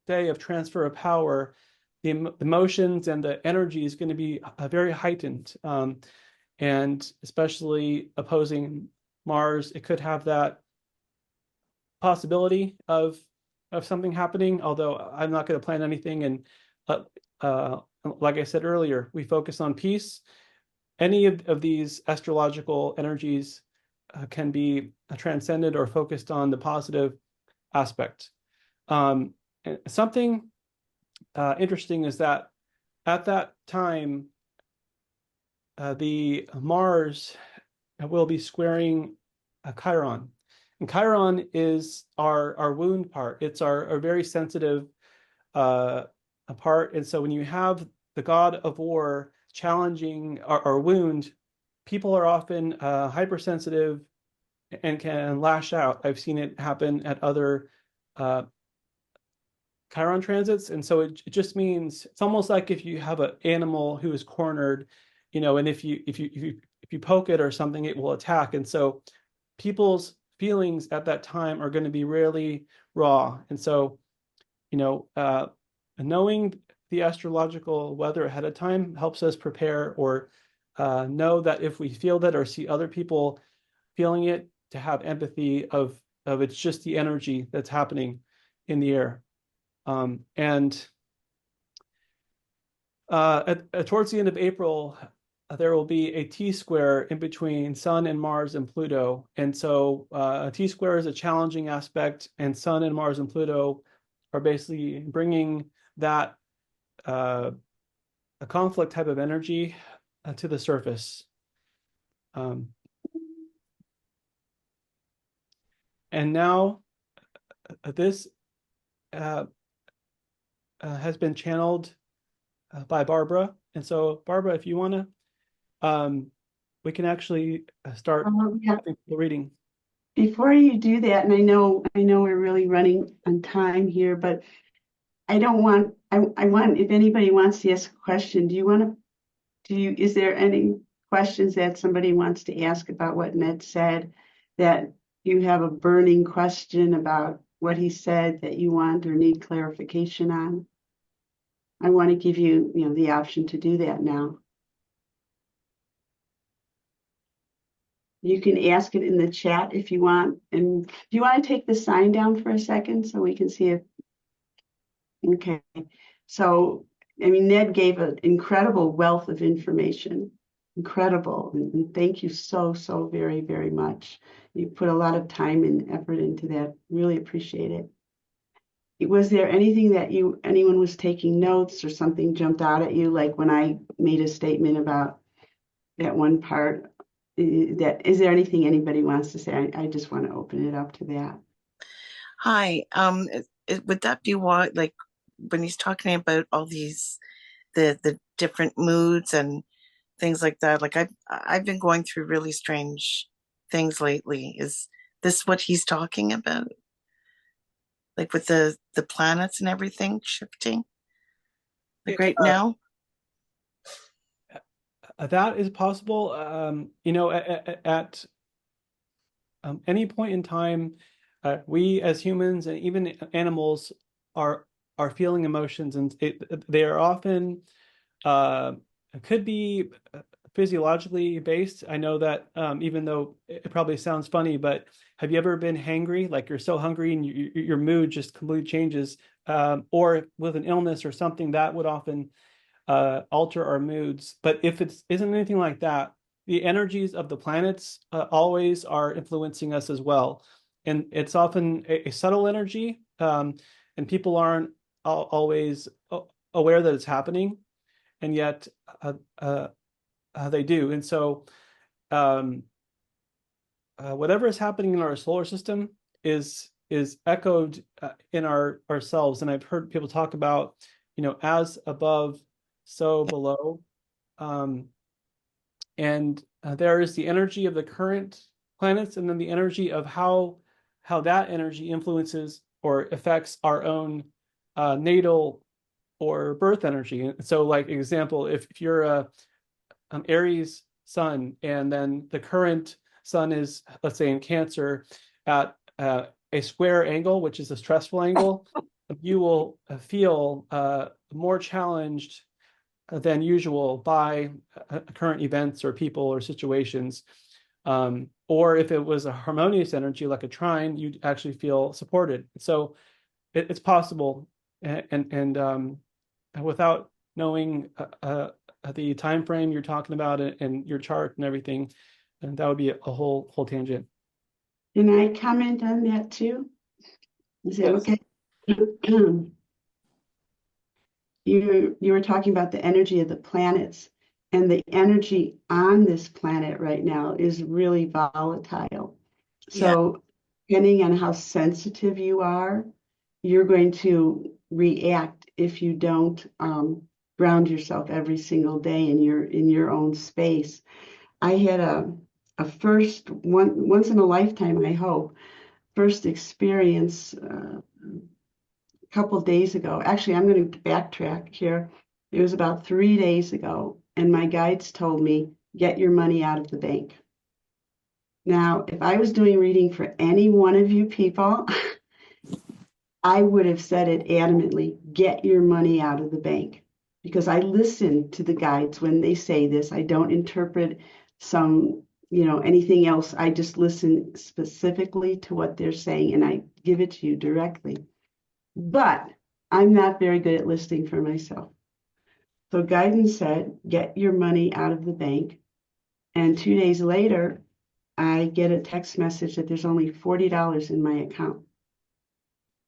day of transfer of power, the emotions and the energy is going to be very heightened. And especially opposing Mars, it could have that possibility of something happening, although I'm not going to plan anything. And like I said earlier, we focus on peace. Any of these astrological energies can be transcended or focused on the positive aspect. Something interesting is that at that time, the Mars will be squaring Chiron. And Chiron is our wound part. It's our very sensitive part. And so when you have the god of war challenging our wound, people are often hypersensitive and can lash out. I've seen it happen at other Chiron transits. And so it just means it's almost like if you have an animal who is cornered, and if you poke it or something, it will attack. And so people's feelings at that time are going to be really raw. And so, knowing the astrological weather ahead of time helps us prepare or know that if we feel that or see other people feeling it, to have empathy of it's just the energy that's happening in the air. And towards the end of April, there will be a T-square in between Sun and Mars and Pluto. And so a T-square is a challenging aspect, and Sun and Mars and Pluto are basically bringing that a conflict type of energy to the surface. And now this has been channeled by Barbara. And so, Barbara, if you want to, we can actually start the reading. Before you do that, and I know we're really running on time here, but I want, if anybody wants to ask a question, is there any questions that somebody wants to ask about what Ned said, that you have a burning question about what he said that you want or need clarification on? I want to give you, the option to do that now. You can ask it in the chat if you want. And do you want to take the sign down for a second so we can see it? Okay. So, Ned gave an incredible wealth of information. Incredible. And thank you so, so very, very much. You put a lot of time and effort into that. Really appreciate it. Was there anything that anyone was taking notes or something jumped out at you, like when I made a statement about that one part? Is there anything anybody wants to say? I just want to open it up to that. Hi. Would that be why, like, when he's talking about all these, the different moods and things like that? Like, I've been going through really strange things lately. Is this what he's talking about? Like with the planets and everything shifting? Like right now? That is possible. At any point in time, we as humans and even animals are feeling emotions, and they are often could be physiologically based. I know that even though it probably sounds funny, but have you ever been hangry? Like you're so hungry and your mood just completely changes, or with an illness or something that would often alter our moods. But if it isn't anything like that, the energies of the planets always are influencing us as well. And it's often a subtle energy, and people aren't always aware that it's happening, and yet they do. And so, um, whatever is happening in our solar system is echoed in ourselves. And I've heard people talk about, as above, so below. Um, and there is the energy of the current planets, and then the energy of how that energy influences or affects our own natal or birth energy. And so, like example, if you're a Aries sun, and then the current sun is, let's say, in Cancer at a square angle, which is a stressful angle, you will feel more challenged than usual by current events or people or situations. Or if it was a harmonious energy like a trine, you'd actually feel supported. So it's possible, and without knowing the time frame you're talking about and your chart and everything, and that would be a whole tangent. Can I comment on that too? Is that Yes. okay? You were talking about the energy of the planets, and the energy on this planet right now is really volatile. So depending on how sensitive you are, you're going to react if you don't ground yourself every single day in your own space. I had a first once in a lifetime, I hope, first experience a couple of days ago. Actually, I'm going to backtrack here. It was about 3 days ago, and my guides told me, get your money out of the bank. Now, if I was doing reading for any one of you people, I would have said it adamantly, get your money out of the bank. Because I listen to the guides when they say this. I don't interpret anything else. I just listen specifically to what they're saying, and I give it to you directly. But I'm not very good at listening for myself. So guidance said, get your money out of the bank. And 2 days later, I get a text message that there's only $40 in my account.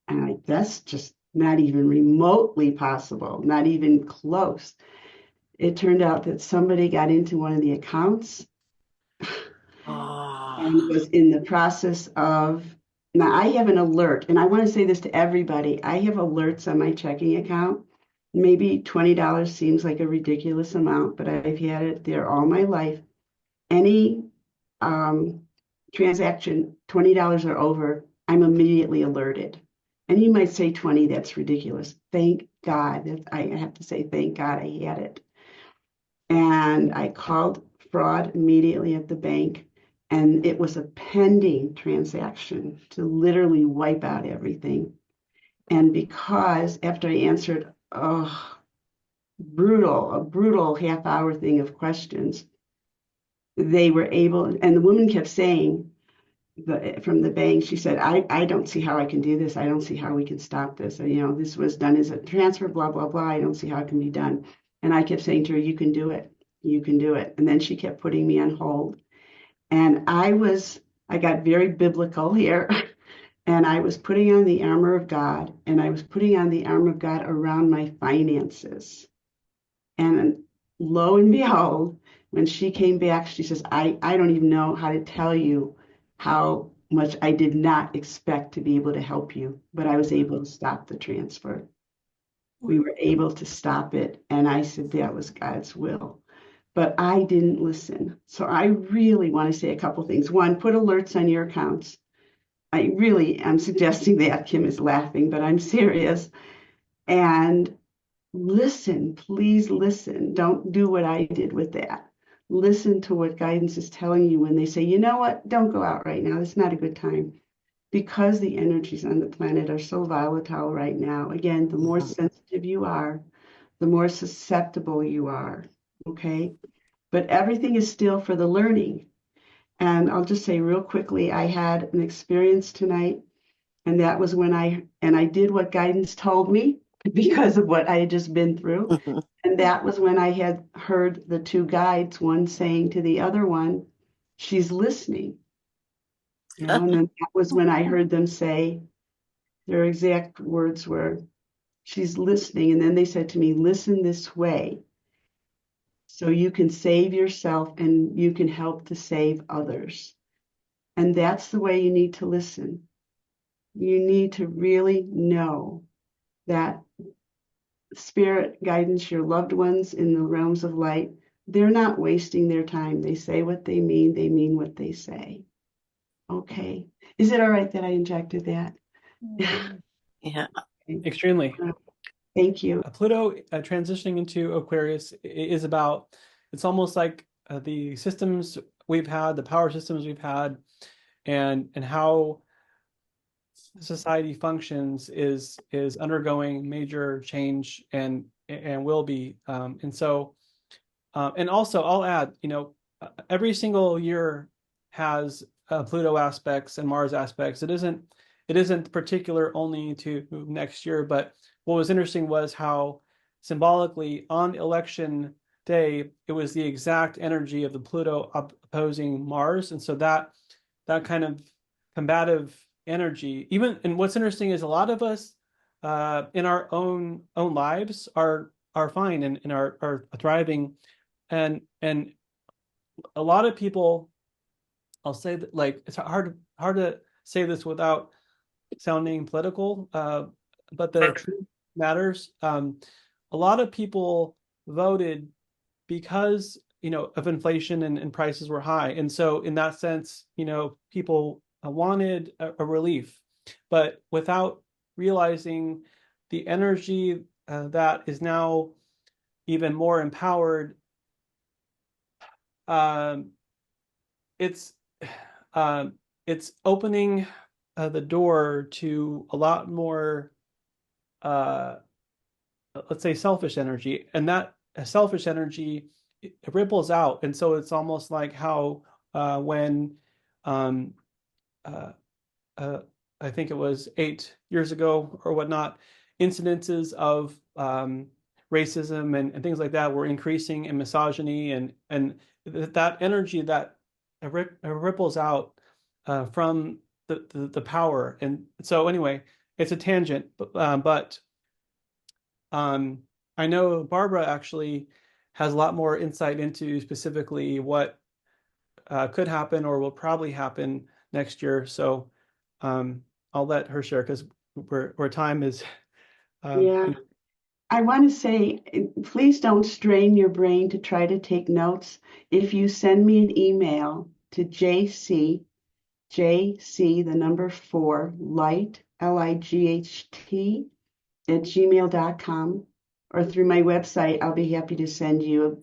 And that's just not even remotely possible, not even close. It turned out that somebody got into one of the accounts and was in the process of. Now, I have an alert, and I want to say this to everybody. I have alerts on my checking account. Maybe $20 seems like a ridiculous amount, but I've had it there all my life. Any transaction, $20 or over, I'm immediately alerted. And you might say 20, that's ridiculous. Thank God. I have to say, thank God I had it. And I called fraud immediately at the bank. And it was a pending transaction to literally wipe out everything. And because after I answered a brutal half-hour thing of questions, they were able, and the woman kept saying from the bank, she said, I don't see how I can do this. I don't see how we can stop this. This was done as a transfer, blah, blah, blah. I don't see how it can be done. And I kept saying to her, you can do it. You can do it. And then she kept putting me on hold. And I got very biblical here, and I was putting on the armor of God, and I was putting on the armor of God around my finances. And lo and behold, when she came back, she says, I don't even know how to tell you how much I did not expect to be able to help you, but I was able to stop the transfer. We were able to stop it, and I said that was God's will. But I didn't listen. So I really want to say a couple things. One, put alerts on your accounts. I really am suggesting that. Kim is laughing, but I'm serious. And listen, please listen. Don't do what I did with that. Listen to what guidance is telling you when they say, you know what, don't go out right now. It's not a good time. Because the energies on the planet are so volatile right now. Again, the more sensitive you are, the more susceptible you are. Okay? but everything is still for the learning. And I'll just say real quickly, I had an experience tonight, and that was when I did what guidance told me because of what I had just been through. And that was when I had heard the two guides, one saying to the other one, she's listening. You know, and then that was when I heard them say, their exact words were, she's listening. And then they said to me, listen this way so you can save yourself and you can help to save others. And that's the way you need to listen. You need to really know that spirit guidance, your loved ones in the realms of light, they're not wasting their time. They say what they mean what they say. Okay. Is it all right that I injected that? Yeah. Extremely. Thank you. Pluto transitioning into Aquarius is about, it's almost like the systems we've had, the power systems we've had, and how society functions is undergoing major change and will be. And so, and also I'll add, every single year has Pluto aspects and Mars aspects. It isn't particular only to next year, but what was interesting was how symbolically on election day, it was the exact energy of the Pluto opposing Mars. And so that kind of combative energy, even, and what's interesting is a lot of us in our own lives are fine and are thriving. And a lot of people, I'll say that, like, it's hard to say this without sounding political, but the truth matters. A lot of people voted because of inflation and prices were high, and so in that sense, people wanted a relief, but without realizing the energy that is now even more empowered. It's opening the door to a lot more, let's say, selfish energy, and that selfish energy, it ripples out. And so it's almost like how when um, uh, I think it was 8 years ago or whatnot, incidences of racism and things like that were increasing, and misogyny, and that energy that ripples out from the power. And so anyway, it's a tangent, but I know Barbara actually has a lot more insight into specifically what could happen or will probably happen next year. So I'll let her share because where time is. Yeah. I want to say, please don't strain your brain to try to take notes. If you send me an email to JC, the number 4, light, LIGHT, at gmail.com, or through my website, I'll be happy to send you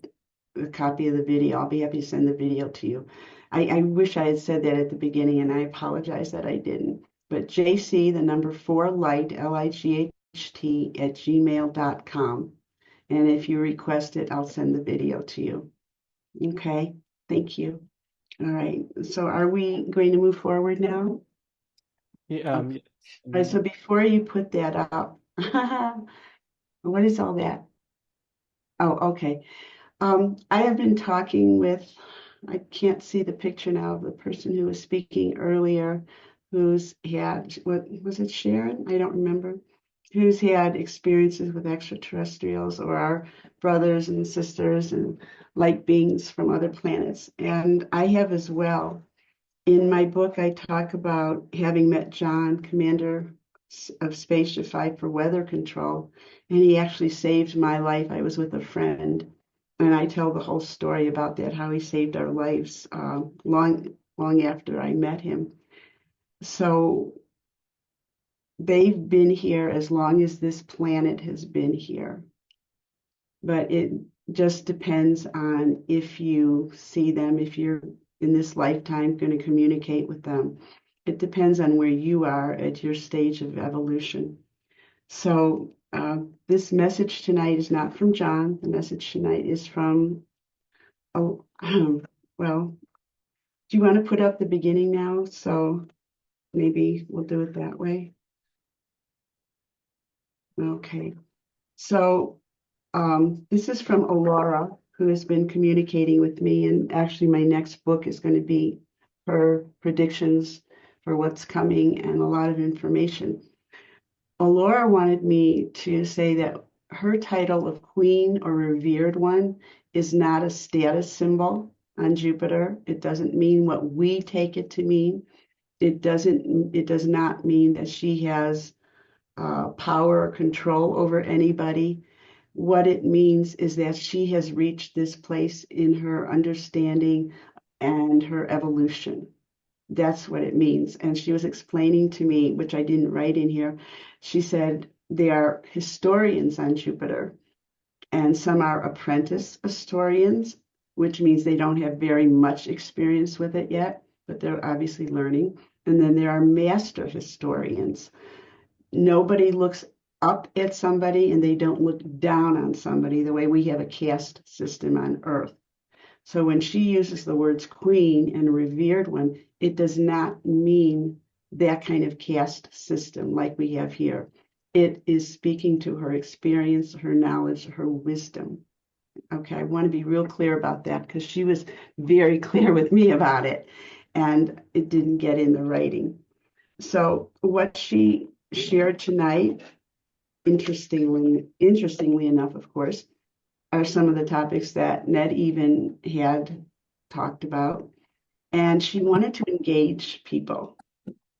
a copy of the video. I'll be happy to send the video to you. I wish I had said that at the beginning, and I apologize that I didn't. But JC, the number 4, light, LIGHT, at gmail.com. And if you request it, I'll send the video to you. Okay, thank you. All right, so are we going to move forward now? Yeah. All right, so before you put that up, what is all that? Oh, okay. I have been talking with, I can't see the picture now of the person who was speaking earlier, who's had, what was it, Sharon? I don't remember. Who's had experiences with extraterrestrials or our brothers and sisters and light beings from other planets. And I have as well. In my book, I talk about having met John, commander of Spaceship 5 for weather control, and he actually saved my life. I was with a friend, and I tell the whole story about that, how he saved our lives long after I met him. So they've been here as long as this planet has been here. But it just depends on if you see them, if you're in this lifetime going to communicate with them. It depends on where you are at your stage of evolution. So this message tonight is not from John. The message tonight is from Oh, well, do you want to put up the beginning now? So maybe we'll do it that way. Okay. So this is from Alora, who has been communicating with me, and actually my next book is going to be her predictions for what's coming and a lot of information. Alora wanted me to say that her title of Queen or Revered One is not a status symbol on Jupiter. It doesn't mean what we take it to mean. It does not mean that she has power or control over anybody. What it means is that she has reached this place in her understanding and her evolution. That's what it means. And she was explaining to me, which I didn't write in here, she said they are historians on Jupiter, and some are apprentice historians, which means they don't have very much experience with it yet, but they're obviously learning. And then there are master historians. Nobody looks up at somebody and they don't look down on somebody the way we have a caste system on Earth. So when she uses the words queen and revered one, it does not mean that kind of caste system like we have here. It is speaking to her experience, her knowledge, her wisdom. Okay, I want to be real clear about that because she was very clear with me about it and it didn't get in the writing. So what she shared tonight, interestingly enough, of course, are some of the topics that Ned even had talked about. And she wanted to engage people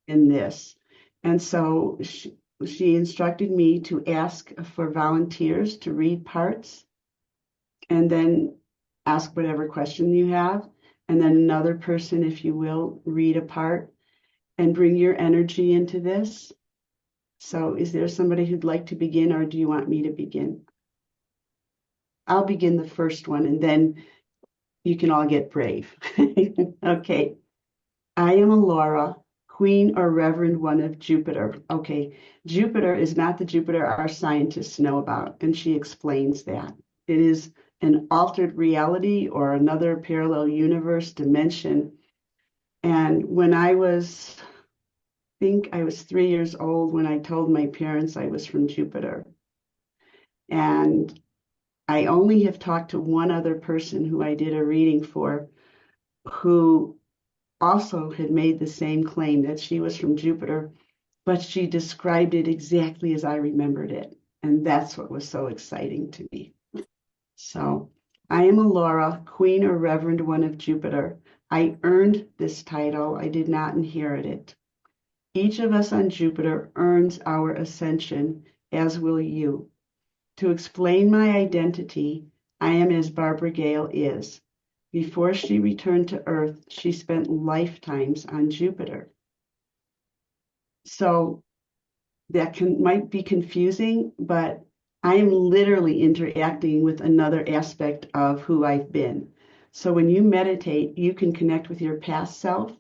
in this. And so she instructed me to ask for volunteers to read parts and then ask whatever question you have. And then another person, if you will, read a part and bring your energy into this. So is there somebody who'd like to begin, or do you want me to begin? I'll begin the first one and then you can all get brave. Okay. I am Alora, Queen or Reverend One of Jupiter. Okay. Jupiter is not the Jupiter our scientists know about, and she explains that. It is an altered reality or another parallel universe dimension. And when I think I was 3 years old when I told my parents I was from Jupiter. And I only have talked to one other person who I did a reading for, who also had made the same claim that she was from Jupiter, but she described it exactly as I remembered it. And that's what was so exciting to me. So I am Alora, Queen or Reverend One of Jupiter. I earned this title. I did not inherit it. Each of us on Jupiter earns our ascension, as will you. To explain my identity, I am as Barbara Gail is. Before she returned to Earth, she spent lifetimes on Jupiter. So that might be confusing, but I am literally interacting with another aspect of who I've been. So when you meditate, you can connect with your past self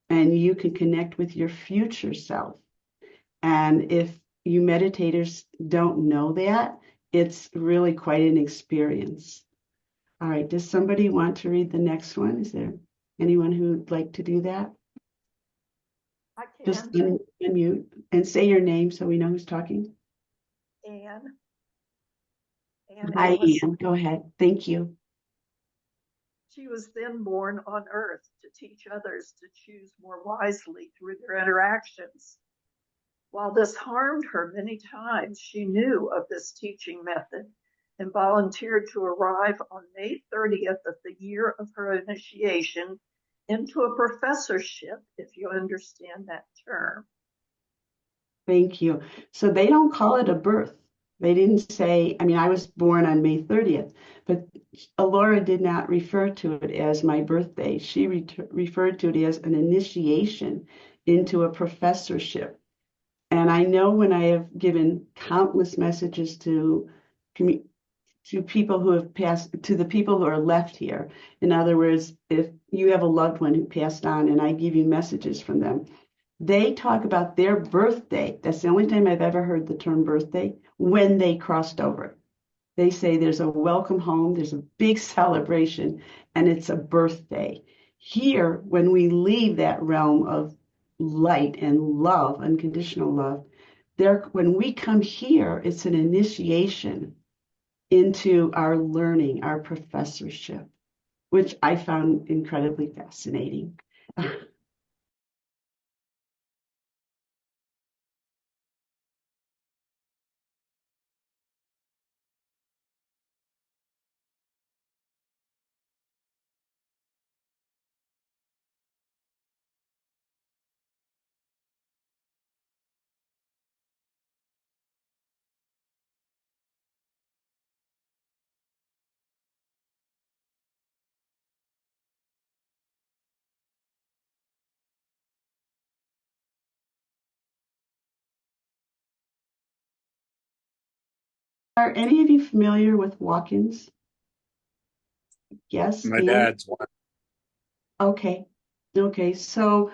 and you can connect with your future self. And if you meditators don't know that, it's really quite an experience. All right, does somebody want to read the next one? Is there anyone who'd like to do that? I Just can. unmute and say your name so we know who's talking. Anne. Anne Hi, Amos. Anne. Go ahead. Thank you. She was then born on Earth to teach others to choose more wisely through their interactions. While this harmed her many times, she knew of this teaching method and volunteered to arrive on May 30th of the year of her initiation into a professorship, if you understand that term. Thank you. So they don't call it a birth. They didn't say, I mean, I was born on May 30th, but Alora did not refer to it as my birthday. She referred to it as an initiation into a professorship. And I know when I have given countless messages to people who have passed, to the people who are left here. In other words, if you have a loved one who passed on and I give you messages from them, they talk about their birthday. That's the only time I've ever heard the term birthday, when they crossed over. They say there's a welcome home, there's a big celebration, and it's a birthday. Here, when we leave that realm of light and love, unconditional love, there, when we come here, it's an initiation into our learning, our professorship, which I found incredibly fascinating. Are any of you familiar with walk-ins? Yes, My Dan? dad's one. Okay. Okay. So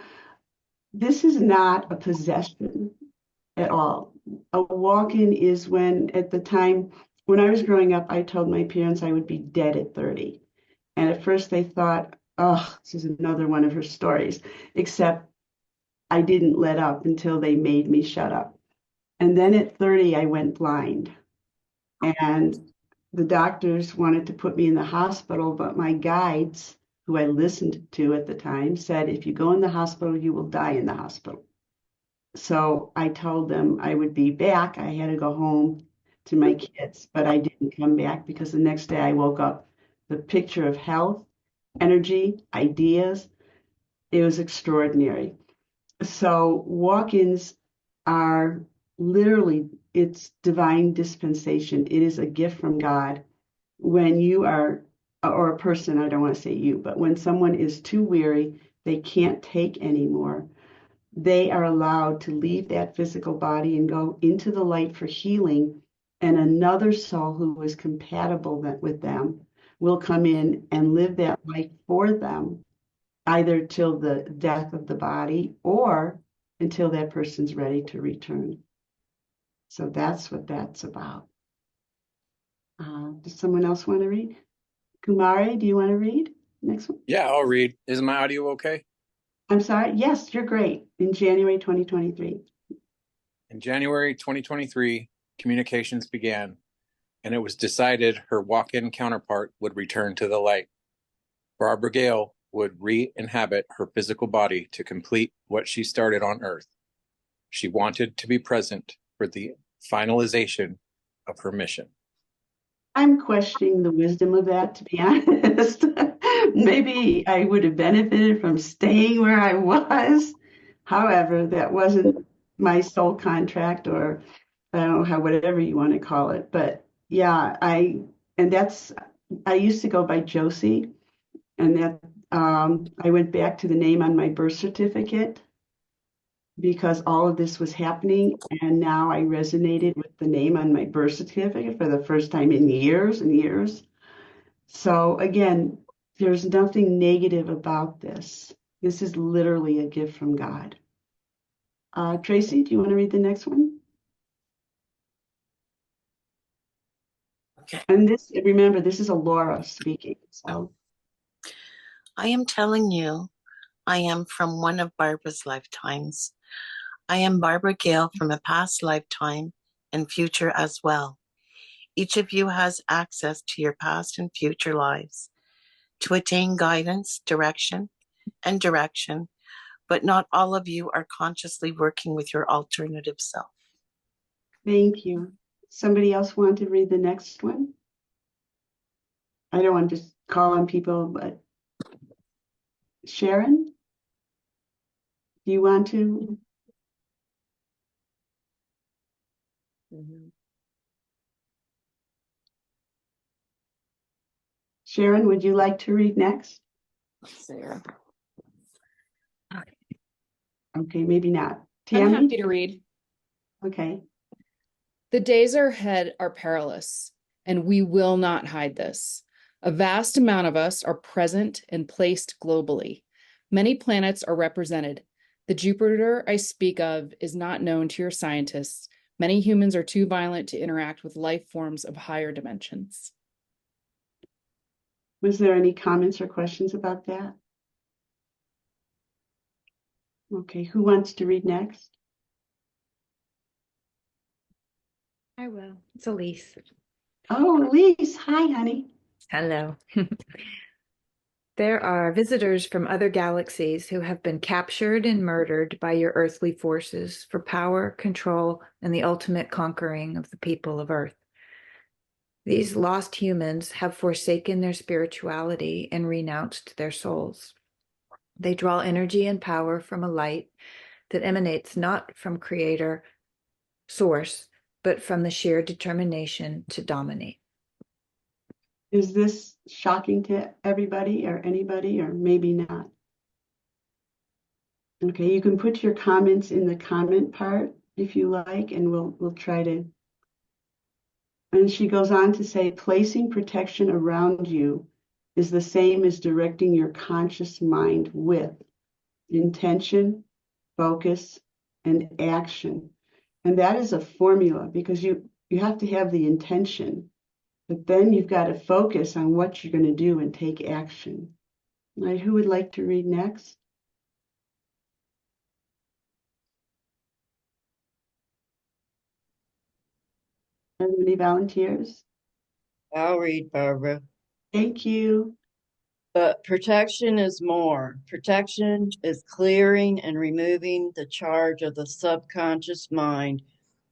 this is not a possession at all. A walk-in is when, at the time, when I was growing up, I told my parents I would be dead at 30. And at first they thought, oh, this is another one of her stories, except I didn't let up until they made me shut up. And then at 30, I went blind. And the doctors wanted to put me in the hospital, but my guides, who I listened to at the time, said, if you go in the hospital, you will die in the hospital. So I told them I would be back. I had to go home to my kids, but I didn't come back because the next day I woke up. The picture of health, energy, ideas, it was extraordinary. So walk-ins are literally, it's divine dispensation. It is a gift from God when you are, or a person, I don't want to say you, but when someone is too weary, they can't take anymore, they are allowed to leave that physical body and go into the light for healing. And another soul who is compatible with them will come in and live that life for them, either till the death of the body or until that person's ready to return. So that's what that's about. Does someone else want to read? Kumari, do you want to read? Next one. Yeah, I'll read. Is my audio okay? I'm sorry. Yes, you're great. In January 2023. In January 2023, communications began, and it was decided her walk-in counterpart would return to the light. Barbara Gail would re-inhabit her physical body to complete what she started on Earth. She wanted to be present for the finalization of her mission. I'm questioning the wisdom of that, to be honest. Maybe I would have benefited from staying where I was. However, that wasn't my soul contract, or I don't know how, whatever you want to call it. But yeah, I used to go by Josie, and that I went back to the name on my birth certificate because all of this was happening, and now I resonated with the name on my birth certificate for the first time in years and years. So again, there's nothing negative about this. This is literally a gift from God. Tracy, do you want to read the next one? Okay. And this, remember, this is a Laura speaking. So I am telling you, I am from one of Barbara's lifetimes. I am Barbara Gail from a past lifetime and future as well. Each of you has access to your past and future lives to attain guidance, direction, but not all of you are consciously working with your alternative self. thank you. Somebody else want to read the next one? I don't want to just call on people, but Sharon, do you want to? Sharon, would you like to read next? Sarah. Okay, maybe not. I'm Tammy? happy to read. Okay. The days ahead are perilous, and we will not hide this. A vast amount of us are present and placed globally. Many planets are represented. The Jupiter I speak of is not known to your scientists, Many humans are too violent to interact with life forms of higher dimensions. Was there any comments or questions about that? Okay, who wants to read next? I will. It's Elise. Oh, Elise. Hi, honey. Hello. There are visitors from other galaxies who have been captured and murdered by your earthly forces for power, control, and the ultimate conquering of the people of Earth. These lost humans have forsaken their spirituality and renounced their souls. They draw energy and power from a light that emanates not from creator, source, but from the sheer determination to dominate. Is this shocking to everybody or anybody, or maybe not? Okay, you can put your comments in the comment part if you like, and we'll try to. And she goes on to say, placing protection around you is the same as directing your conscious mind with intention, focus, and action. And that is a formula, because you have to have the intention, but then you've got to focus on what you're going to do and take action. Right? Who would like to read next? Are there any volunteers? I'll read, Barbara. Thank you. But protection is more. Protection is clearing and removing the charge of the subconscious mind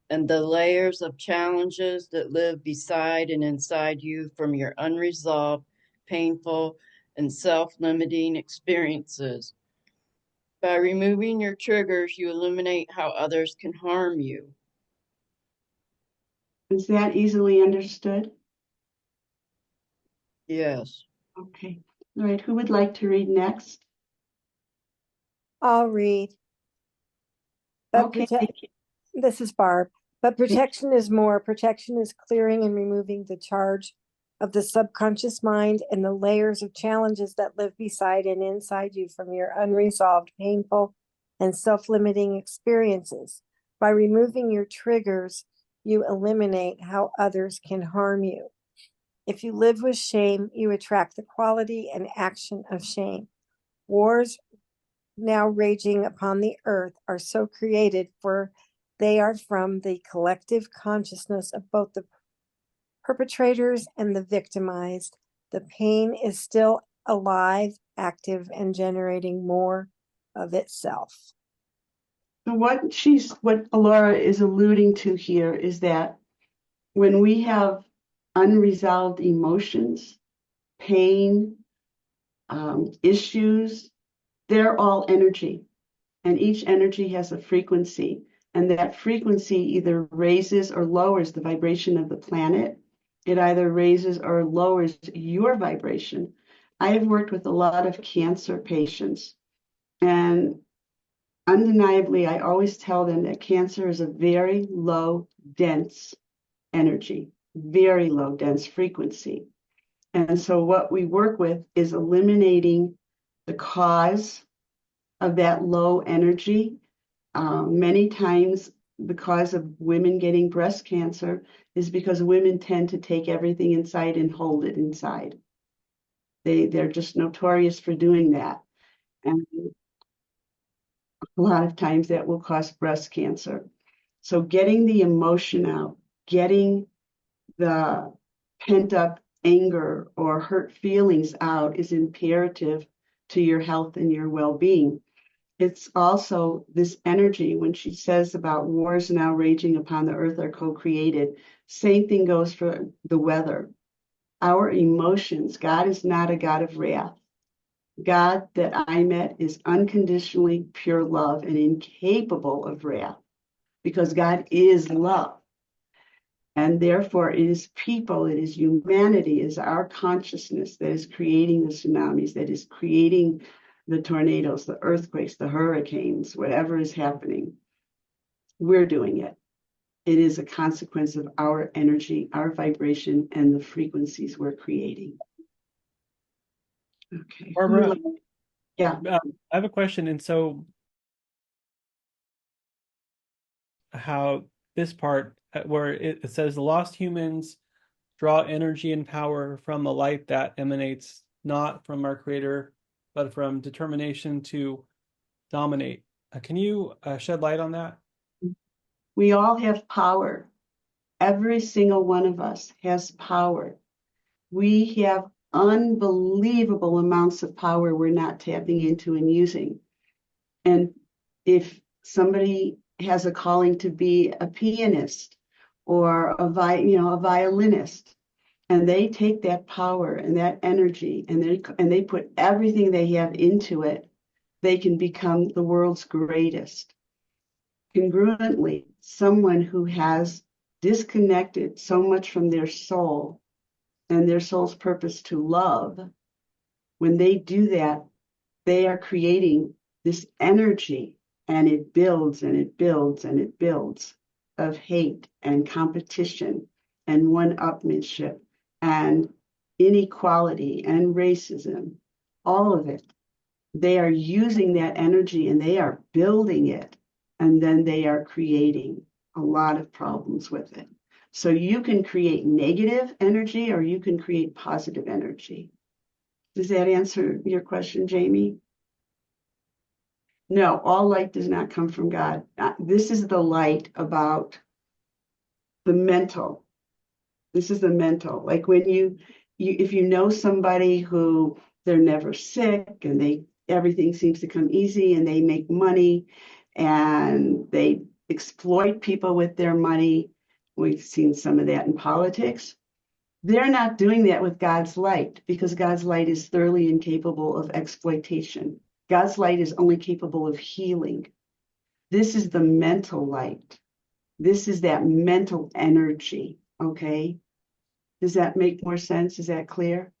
and the layers of challenges that live beside and inside you from your unresolved, painful, and self-limiting experiences. By removing your triggers, you eliminate how others can harm you. Is that easily understood? Yes. Okay. All right. Who would like to read next? I'll read. But Okay. Thank you. This is Barb. But protection is more. Protection is clearing and removing the charge of the subconscious mind and the layers of challenges that live beside and inside you from your unresolved, painful, and self-limiting experiences. By removing your triggers, you eliminate how others can harm you. If you live with shame, you attract the quality and action of shame. Wars now raging upon the earth are so created, for they are from the collective consciousness of both the perpetrators and the victimized. The pain is still alive, active, and generating more of itself. So what Alora is alluding to here is that when we have unresolved emotions, pain, issues, they're all energy, and each energy has a frequency, and that frequency either raises or lowers the vibration of the planet. It either raises or lowers your vibration. I have worked with a lot of cancer patients, and undeniably, I always tell them that cancer is a very low, dense energy, very low, dense frequency. And so what we work with is eliminating the cause of that low energy. Many times the cause of women getting breast cancer is because women tend to take everything inside and hold it inside. They're just notorious for doing that. And a lot of times that will cause breast cancer. So getting the emotion out, getting the pent up anger or hurt feelings out is imperative to your health and your well-being. It's also this energy when she says about wars now raging upon the earth are co-created. Same thing goes for the weather. Our emotions, God is not a God of wrath. God that I met is unconditionally pure love and incapable of wrath, because God is love. And therefore, it is people, it is humanity, it is our consciousness that is creating the tsunamis, that is creating the tornadoes, the earthquakes, the hurricanes, whatever is happening. We're doing it. It is a consequence of our energy, our vibration, and the frequencies we're creating. Okay. Barbara, yeah. I have a question. And so how this part where it says the lost humans draw energy and power from the light that emanates not from our creator, but from determination to dominate. Can you shed light on that? We all have power. Every single one of us has power. We have unbelievable amounts of power we're not tapping into and using. And if somebody has a calling to be a pianist or a violinist, and they take that power and that energy and they put everything they have into it, they can become the world's greatest. Congruently, someone who has disconnected so much from their soul and their soul's purpose to love, when they do that, they are creating this energy, and it builds and it builds and it builds of hate and competition and one-upmanship and inequality and racism, all of it. They are using that energy and they are building it, and then they are creating a lot of problems with it. So you can create negative energy or you can create positive energy. Does that answer your question, Jamie? No, all light does not come from God. This is the light about the mental. This is the mental. Like when you if you know somebody who they're never sick and everything seems to come easy and they make money and they exploit people with their money. We've seen some of that in politics. They're not doing that with God's light because God's light is thoroughly incapable of exploitation. God's light is only capable of healing. This is the mental light. This is that mental energy, okay? Does that make more sense? Is that clear?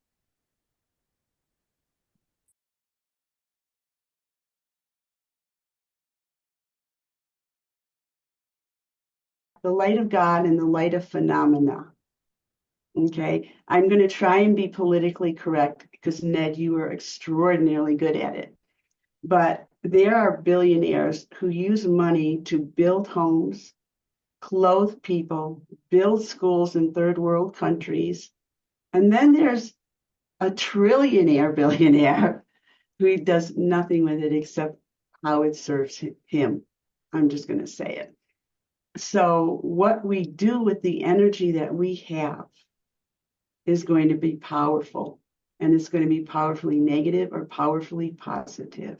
The light of God and the light of phenomena. Okay, I'm going to try and be politically correct because Ned, you are extraordinarily good at it. But there are billionaires who use money to build homes, clothe people, build schools in third world countries. And then there's a trillionaire billionaire who does nothing with it except how it serves him. I'm just going to say it. So what we do with the energy that we have is going to be powerful, and it's going to be powerfully negative or powerfully positive.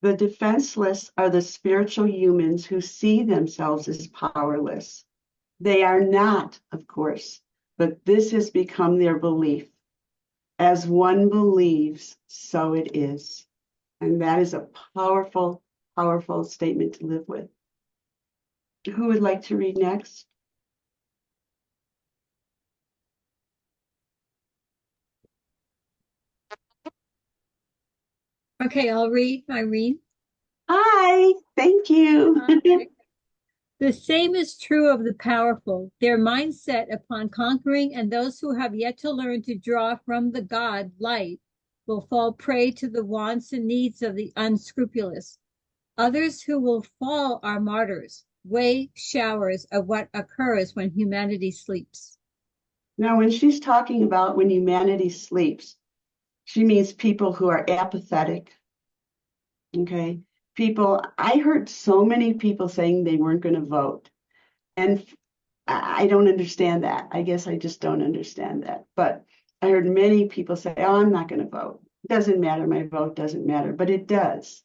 The defenseless are the spiritual humans who see themselves as powerless. They are not, of course, but this has become their belief. As one believes, so it is. And that is a powerful, powerful statement to live with. Who would like to read next? Okay, I'll read, Irene. Hi, thank you. The same is true of the powerful. Their mindset upon conquering and those who have yet to learn to draw from the God light will fall prey to the wants and needs of the unscrupulous. Others who will fall are martyrs, wave showers of what occurs when humanity sleeps. Now, when she's talking about when humanity sleeps, she means people who are apathetic. Okay. People, I heard so many people saying they weren't going to vote. And I don't understand that. I guess I just don't understand that. But I heard many people say, oh, I'm not going to vote. It doesn't matter. My vote doesn't matter. But it does.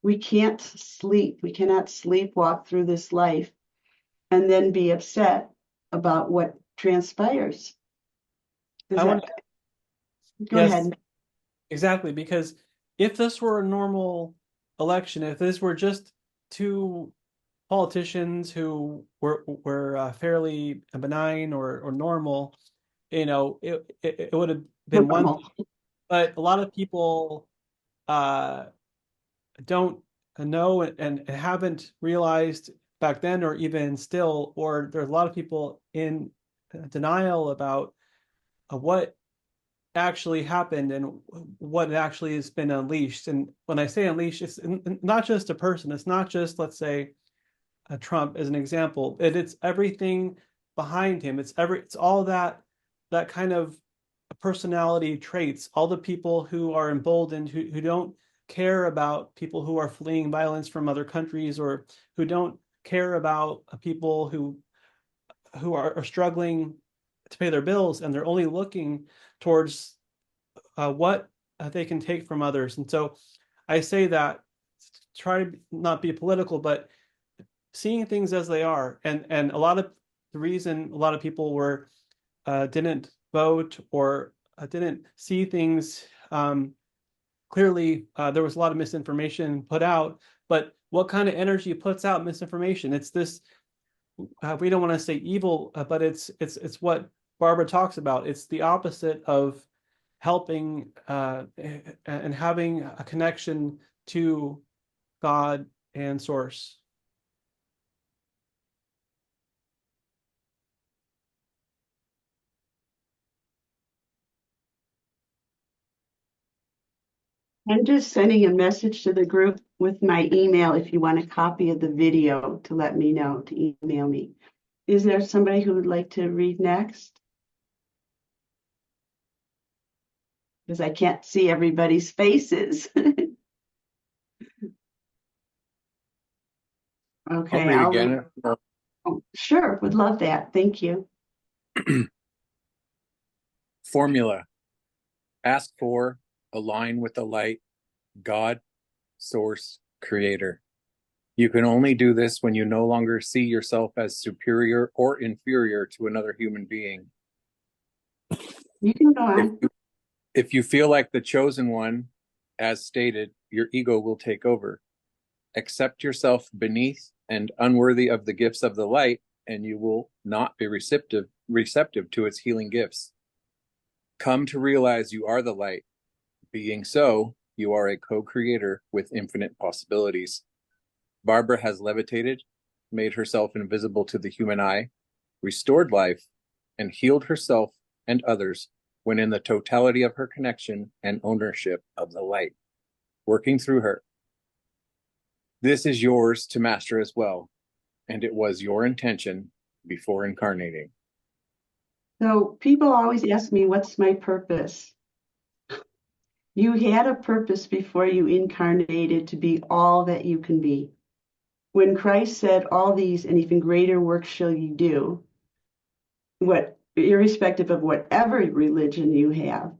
We can't sleep. We cannot sleepwalk through this life and then be upset about what transpires. Does I want that, to, go yes, ahead. exactly. Because if this were a normal election, if this were just two politicians who were fairly benign or normal, it would have been one Normal. thing. But a lot of people uh, don't know and haven't realized back then, or even still, or there's a lot of people in denial about what actually happened and what actually has been unleashed. And when I say unleashed, it's not just a person. It's not just, let's say, Trump as an example. It's everything behind him. It's all that kind of personality traits. All the people who are emboldened, who don't care about people who are fleeing violence from other countries, or who don't care about people who are struggling to pay their bills, and they're only looking towards what they can take from others. And so I say that, try to not be political, but seeing things as they are. And a lot of the reason a lot of people were didn't vote or didn't see things clearly, there was a lot of misinformation put out. But what kind of energy puts out misinformation? It's this, we don't want to say evil, but it's what Barbara talks about. It's the opposite of helping and having a connection to God and Source. I'm just sending a message to the group with my email if you want a copy of the video to let me know, to email me. Is there somebody who would like to read next? Because I can't see everybody's faces. I'll Okay, read I'll read. again. Oh, sure, would love that. Thank you. Formula. Ask for, align with the light, God, Source, Creator. You can only do this when you no longer see yourself as superior or inferior to another human being. You can go on. If you feel like the chosen one, as stated, your ego will take over. Accept yourself beneath and unworthy of the gifts of the light, and you will not be receptive to its healing gifts. Come to realize you are the light. Being so, you are a co-creator with infinite possibilities. Barbara has levitated, made herself invisible to the human eye, restored life, and healed herself and others when in the totality of her connection and ownership of the light, working through her. This is yours to master as well, and it was your intention before incarnating. So people always ask me, what's my purpose? You had a purpose before you incarnated to be all that you can be. When Christ said, all these and even greater works shall you do, irrespective of whatever religion you have,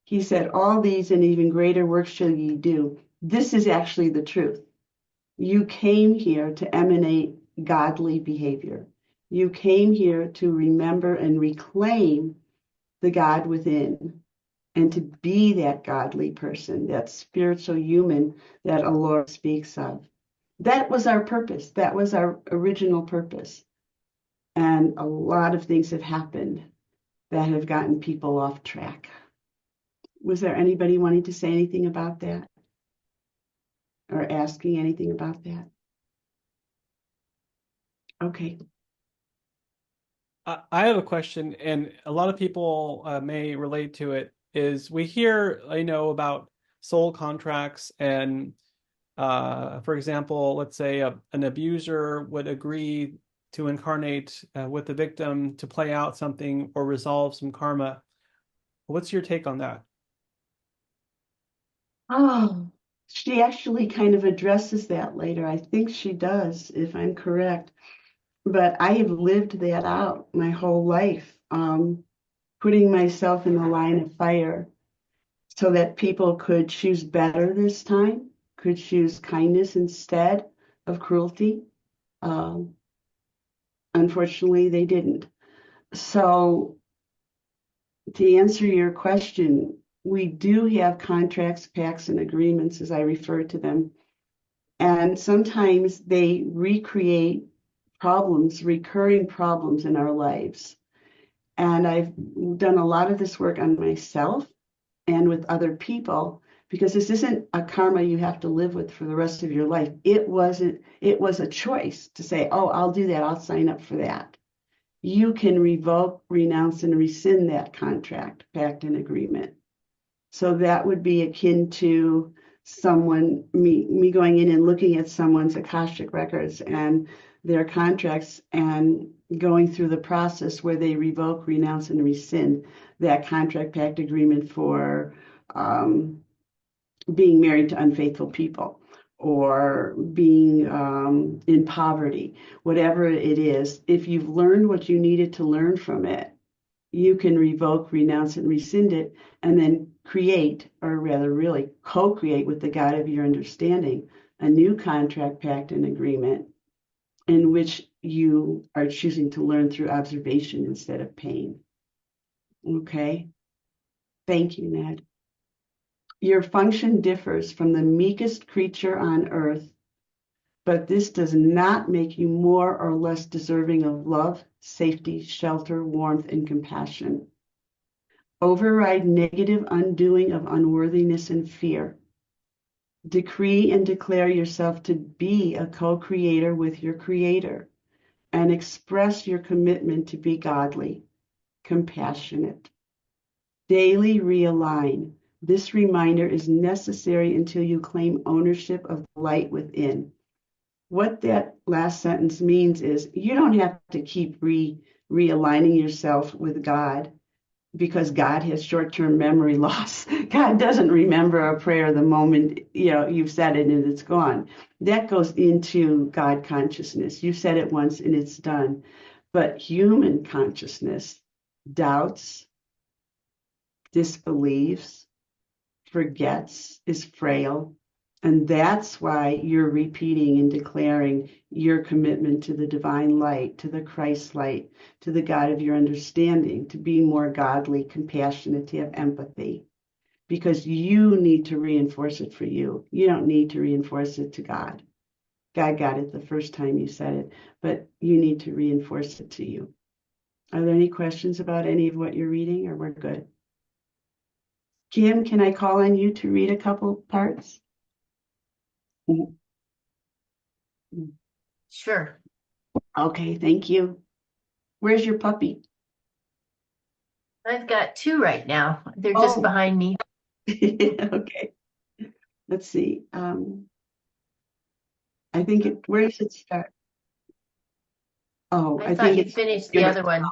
he said, all these and even greater works shall you do. This is actually the truth. You came here to emanate godly behavior. You came here to remember and reclaim the God within and to be that godly person, that spiritual human that Alora speaks of. That was our purpose. That was our original purpose. And a lot of things have happened that have gotten people off track. Was there anybody wanting to say anything about that or asking anything about that? Okay. I have a question, and a lot of people may relate to it. Is we hear, about soul contracts, and for example, let's say an abuser would agree to incarnate with the victim to play out something or resolve some karma. What's your take on that? Oh, she actually kind of addresses that later. I think she does, if I'm correct. But I have lived that out my whole life. putting myself in the line of fire so that people could choose better this time, could choose kindness instead of cruelty. Unfortunately, they didn't. So to answer your question, we do have contracts, pacts, and agreements, as I refer to them. And sometimes they recreate problems, recurring problems in our lives. And I've done a lot of this work on myself and with other people, because this isn't a karma you have to live with for the rest of your life. It was a choice to say, oh, I'll do that. I'll sign up for that. You can revoke, renounce, and rescind that contract, pact, and agreement. So that would be akin to me going in and looking at someone's Akashic records and their contracts and going through the process where they revoke, renounce, and rescind that contract, pact, agreement for being married to unfaithful people or being in poverty, whatever it is. If you've learned what you needed to learn from it, you can revoke, renounce, and rescind it, and then create, or rather really co-create with the God of your understanding, a new contract, pact, and agreement in which you are choosing to learn through observation instead of pain. Okay? Thank you, Ned. Your function differs from the meekest creature on earth, but this does not make you more or less deserving of love, safety, shelter, warmth, and compassion. Override negative undoing of unworthiness and fear. Decree and declare yourself to be a co-creator with your creator and express your commitment to be godly, compassionate. Daily realign. This reminder is necessary until you claim ownership of the light within. What that last sentence means is you don't have to keep realigning yourself with God, because God has short-term memory loss. God doesn't remember a prayer the moment you've said it and it's gone. That goes into God consciousness. You said it once and it's done. But human consciousness doubts, disbelieves, forgets, is frail. And that's why you're repeating and declaring your commitment to the divine light, to the Christ light, to the God of your understanding, to be more godly, compassionate, to have empathy, because you need to reinforce it for you. You don't need to reinforce it to God. God got it the first time you said it, but you need to reinforce it to you. Are there any questions about any of what you're reading, or we're good? Kim, can I call on you to read a couple parts? Sure. Okay, thank you. Where's your puppy? I've got two right now. They're just behind me. Okay. Let's see. I think where does it start? Oh, I thought you finished the other one.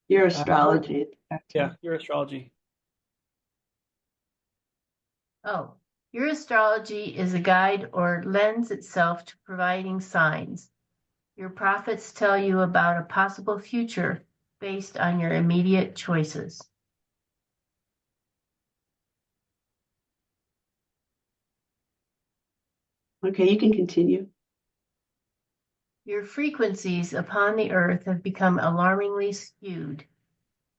Your astrology. Yeah, your astrology. Oh, your astrology is a guide or lends itself to providing signs. Your prophets tell you about a possible future based on your immediate choices. Okay, you can continue. Your frequencies upon the earth have become alarmingly skewed.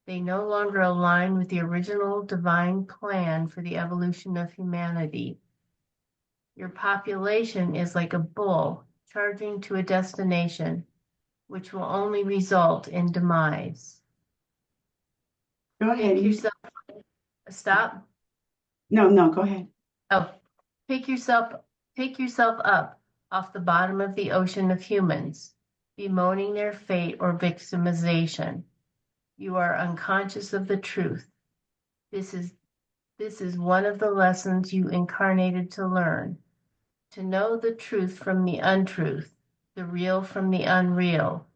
They no longer align with the original divine plan for the evolution of humanity. Your population is like a bull charging to a destination, which will only result in demise. Go ahead. Stop. No, go ahead. Oh, pick yourself up off the bottom of the ocean of humans, bemoaning their fate or victimization. You are unconscious of the truth. This is one of the lessons you incarnated to learn. To know the truth from the untruth, the real from the unreal,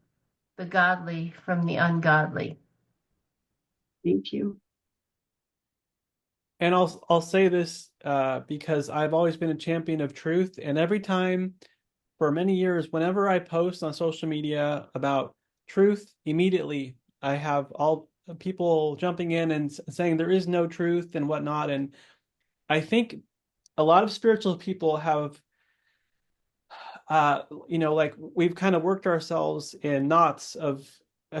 the godly from the ungodly. Thank you. And I'll say this because I've always been a champion of truth, and every time for many years, whenever I post on social media about truth, immediately I have all people jumping in and saying there is no truth and whatnot. And I think a lot of spiritual people have, like we've kind of worked ourselves in knots of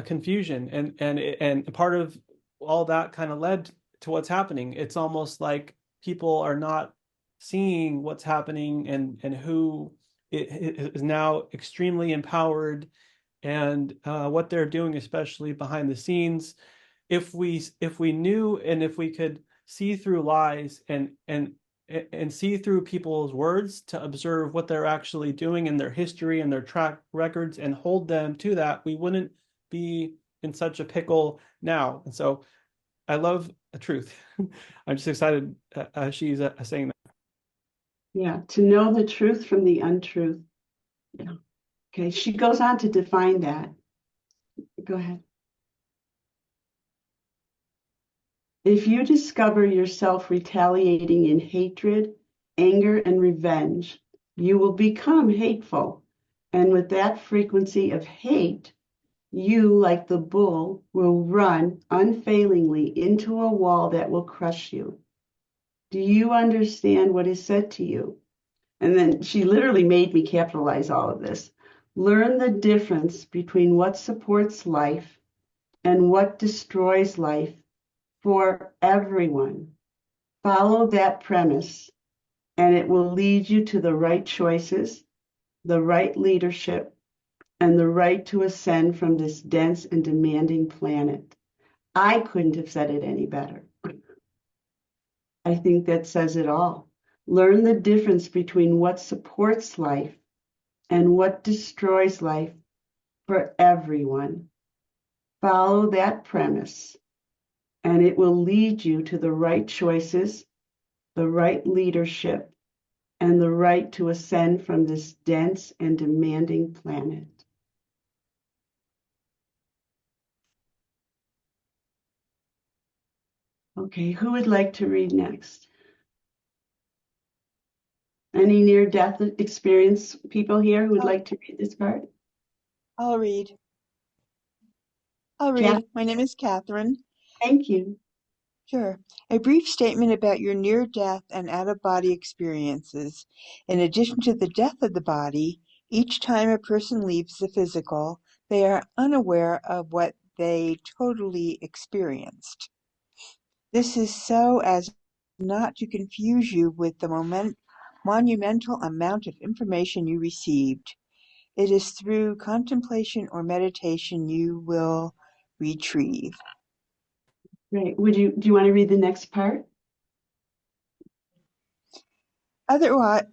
confusion, and part of all that kind of led to what's happening. It's almost like people are not seeing what's happening and who is now extremely empowered, and what they're doing, especially behind the scenes. If we knew, and if we could see through lies and see through people's words to observe what they're actually doing in their history and their track records and hold them to that, we wouldn't be in such a pickle now. And so I love the truth. I'm just excited she's saying that. Yeah, to know the truth from the untruth. Yeah. Okay, she goes on to define that. Go ahead. If you discover yourself retaliating in hatred, anger, and revenge, you will become hateful. And with that frequency of hate, you, like the bull, will run unfailingly into a wall that will crush you. Do you understand what is said to you? And then she literally made me capitalize all of this. Learn the difference between what supports life and what destroys life for everyone. Follow that premise, and it will lead you to the right choices, the right leadership, and the right to ascend from this dense and demanding planet. I couldn't have said it any better. I think that says it all. Learn the difference between what supports life and what destroys life for everyone. Follow that premise, and it will lead you to the right choices, the right leadership, and the right to ascend from this dense and demanding planet. Okay, who would like to read next? Any near-death experience people here who would like to read this part? I'll read. My name is Catherine. Thank you. Sure. A brief statement about your near-death and out-of-body experiences. In addition to the death of the body, each time a person leaves the physical, they are unaware of what they totally experienced. This is so as not to confuse you with the monumental amount of information you received. It is through contemplation or meditation you will retrieve. Great. Do you want to read the next part? Otherwise,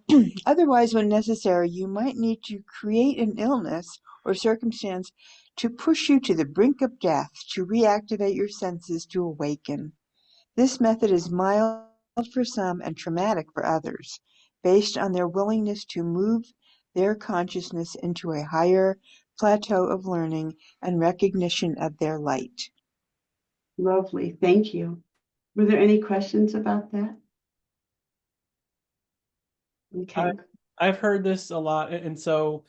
when necessary, you might need to create an illness or circumstance to push you to the brink of death to reactivate your senses to awaken. This method is mild for some and traumatic for others, based on their willingness to move their consciousness into a higher plateau of learning and recognition of their light. Lovely. Thank you. Were there any questions about that? Okay. I've heard this a lot, and so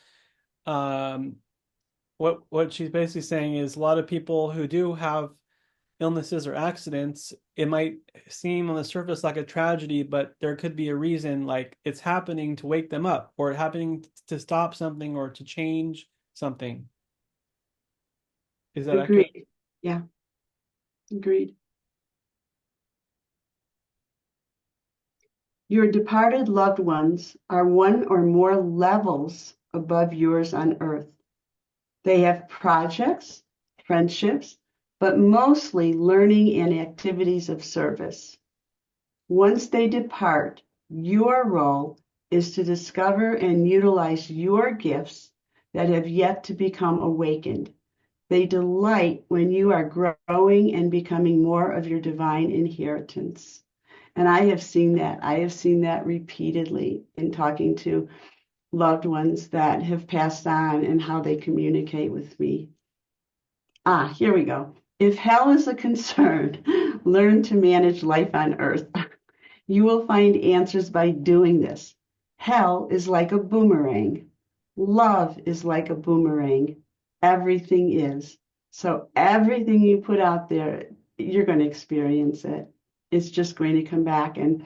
what she's basically saying is a lot of people who do have illnesses or accidents, it might seem on the surface like a tragedy, but there could be a reason, like it's happening to wake them up, or happening to stop something, or to change something. Is that Agreed? accurate? Yeah. Agreed. Your departed loved ones are one or more levels above yours on earth. They have projects, friendships, but mostly learning and activities of service. Once they depart, your role is to discover and utilize your gifts that have yet to become awakened. They delight when you are growing and becoming more of your divine inheritance. And I have seen that. I have seen that repeatedly in talking to loved ones that have passed on and how they communicate with me. Here we go. If hell is a concern, learn to manage life on earth. You will find answers by doing this. Hell is like a boomerang. Love is like a boomerang. Everything is. So everything you put out there, you're going to experience it. It's just going to come back. And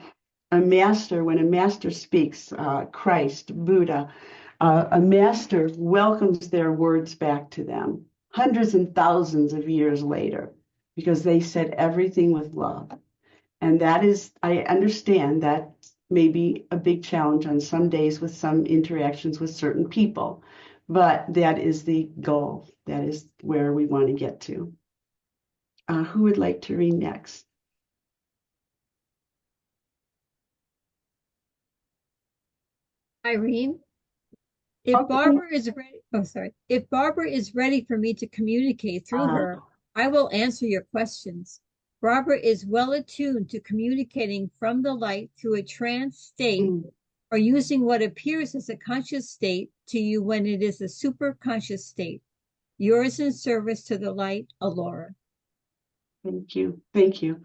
when a master speaks, Christ, Buddha, a master welcomes their words back to them hundreds and thousands of years later because they said everything with love. And that is, I understand that may be a big challenge on some days with some interactions with certain people, but that is the goal. That is where we want to get to. Who would like to read next? Irene, if Okay. Barbara is ready, if Barbara is ready for me to communicate through her, I will answer your questions. Barbara is well attuned to communicating from the light through a trance state or using what appears as a conscious state to you when it is a super conscious state. Yours in service to the light, Alora. Thank you. Thank you.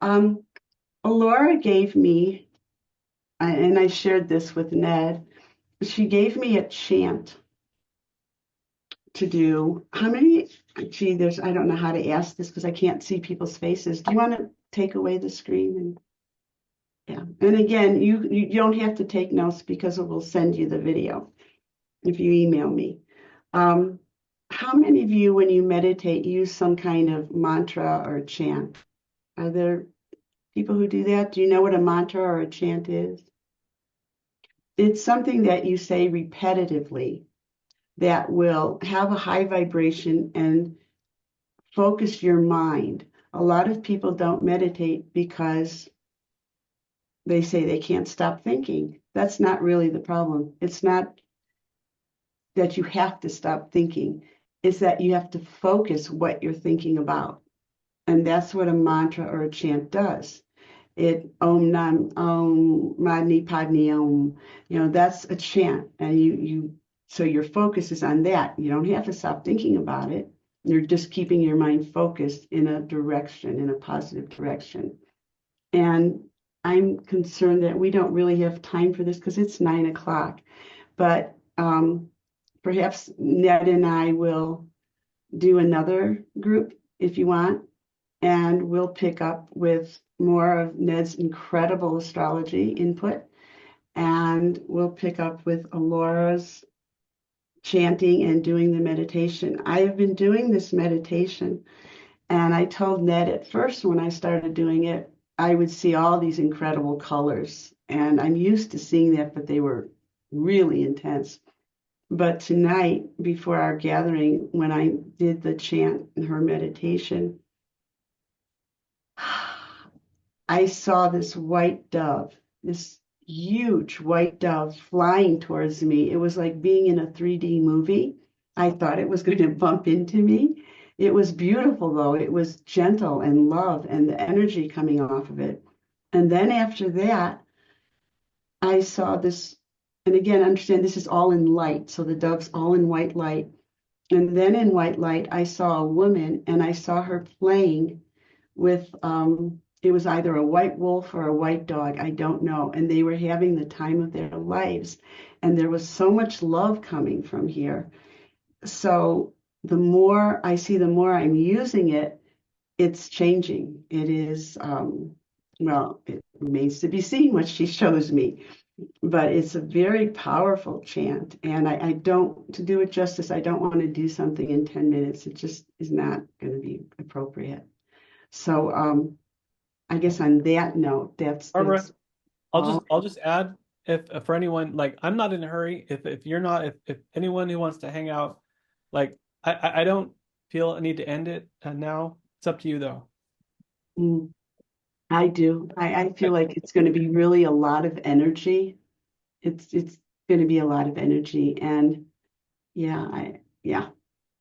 Alora gave me, and I shared this with Ned, she gave me a chant to do. How many? Gee, I don't know how to ask this because I can't see people's faces. Do you want to take away the screen? And yeah. And again, you don't have to take notes because it will send you the video if you email me. How many of you, when you meditate, use some kind of mantra or chant? Are there people who do that? Do you know what a mantra or a chant is? It's something that you say repetitively that will have a high vibration and focus your mind. A lot of people don't meditate because they say they can't stop thinking. That's not really the problem. It's not that you have to stop thinking. It's that you have to focus what you're thinking about. And that's what a mantra or a chant does. It om nam om mani padni om. That's a chant. And so your focus is on that. You don't have to stop thinking about it. You're just keeping your mind focused in a direction, in a positive direction. And I'm concerned that we don't really have time for this because it's 9 o'clock. But perhaps Ned and I will do another group if you want, and we'll pick up with more of Ned's incredible astrology input, and we'll pick up with Alora's chanting and doing the meditation. I have been doing this meditation, and I told Ned at first when I started doing it, I would see all these incredible colors, and I'm used to seeing that, but they were really intense. But tonight, before our gathering, when I did the chant and her meditation, I saw this white dove, this huge white dove flying towards me. It was like being in a 3D movie. I thought it was going to bump into me. It was beautiful, though. It was gentle and love and the energy coming off of it. And then after that, I saw this, and again, understand this is all in light. So the dove's all in white light. And then in white light, I saw a woman, and I saw her playing with, it was either a white wolf or a white dog, I don't know. And they were having the time of their lives. And there was so much love coming from here. So the more I see, the more I'm using it, it's changing. It is, well, it remains to be seen what she shows me. But it's a very powerful chant. And I don't, to do it justice, I don't want to do something in 10 minutes. It just is not going to be appropriate. So I guess on that note, Barbara, that's I'll just add, if for anyone, like, I'm not in a hurry. If you're not, if anyone who wants to hang out, like, I don't feel a need to end it now. It's up to you though. I do. I feel like it's going to be really a lot of energy. It's going to be a lot of energy, and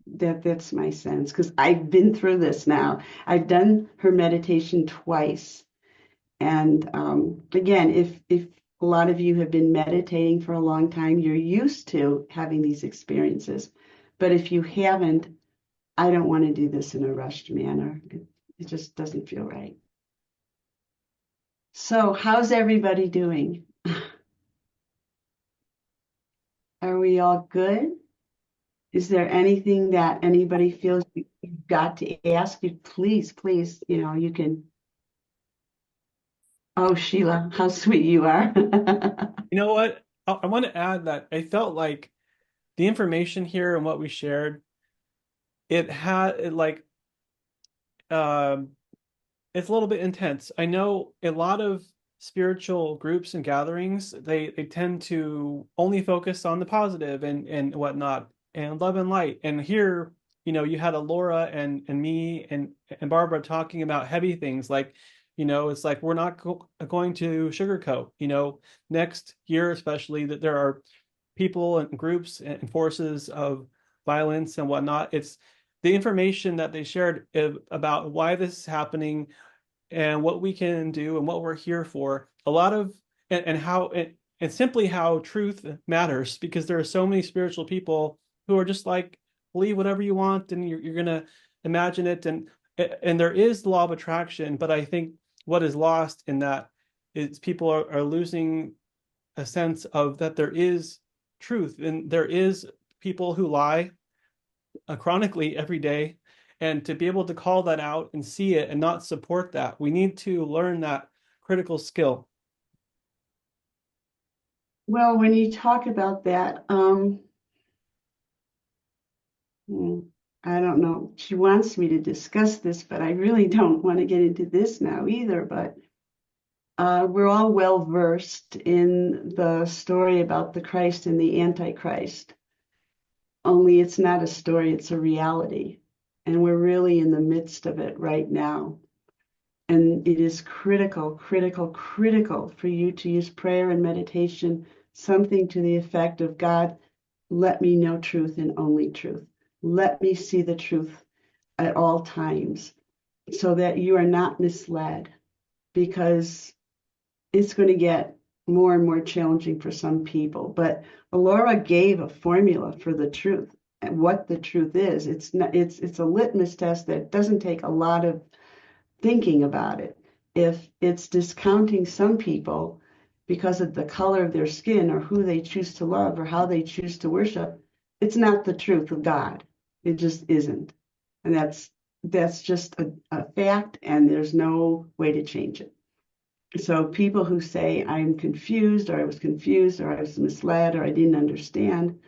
that's my sense because I've been through this now. I've done her meditation twice, and again, if a lot of you have been meditating for a long time, you're used to having these experiences. But if you haven't, I don't want to do this in a rushed manner. It just doesn't feel right. So, how's everybody doing? Are we all good? Is there anything that anybody feels you've got to ask? You please, please, you can. Oh, Sheila, how sweet you are. You know what? I want to add that I felt like the information here and what we shared, it had it like um it's a little bit intense. I know a lot of spiritual groups and gatherings, they tend to only focus on the positive and whatnot and love and light. And here, you had a Laura and me and Barbara talking about heavy things like, it's like we're not going to sugarcoat, next year, especially that there are people and groups and forces of violence and whatnot. It's the information that they shared about why this is happening and what we can do and what we're here for. A lot of and how and simply how truth matters, because there are so many spiritual people who are just like, believe whatever you want and you're gonna imagine it, and there is the law of attraction, but I think what is lost in that is people are losing a sense of that there is truth and there is people who lie chronically every day, and to be able to call that out and see it and not support that, we need to learn that critical skill. Well, when you talk about that, I don't know. She wants me to discuss this, but I really don't want to get into this now either. But we're all well versed in the story about the Christ and the Antichrist. Only it's not a story, it's a reality. And we're really in the midst of it right now. And it is critical, critical, critical for you to use prayer and meditation, something to the effect of, God, let me know truth and only truth. Let me see the truth at all times so that you are not misled, because it's going to get more and more challenging for some people. But Laura gave a formula for the truth and what the truth is. It's a litmus test that doesn't take a lot of thinking about it. If it's discounting some people because of the color of their skin or who they choose to love or how they choose to worship, it's not the truth of God. It just isn't. And that's just a fact, and there's no way to change it. So people who say I'm confused, or I was confused, or I was misled, or I didn't understand,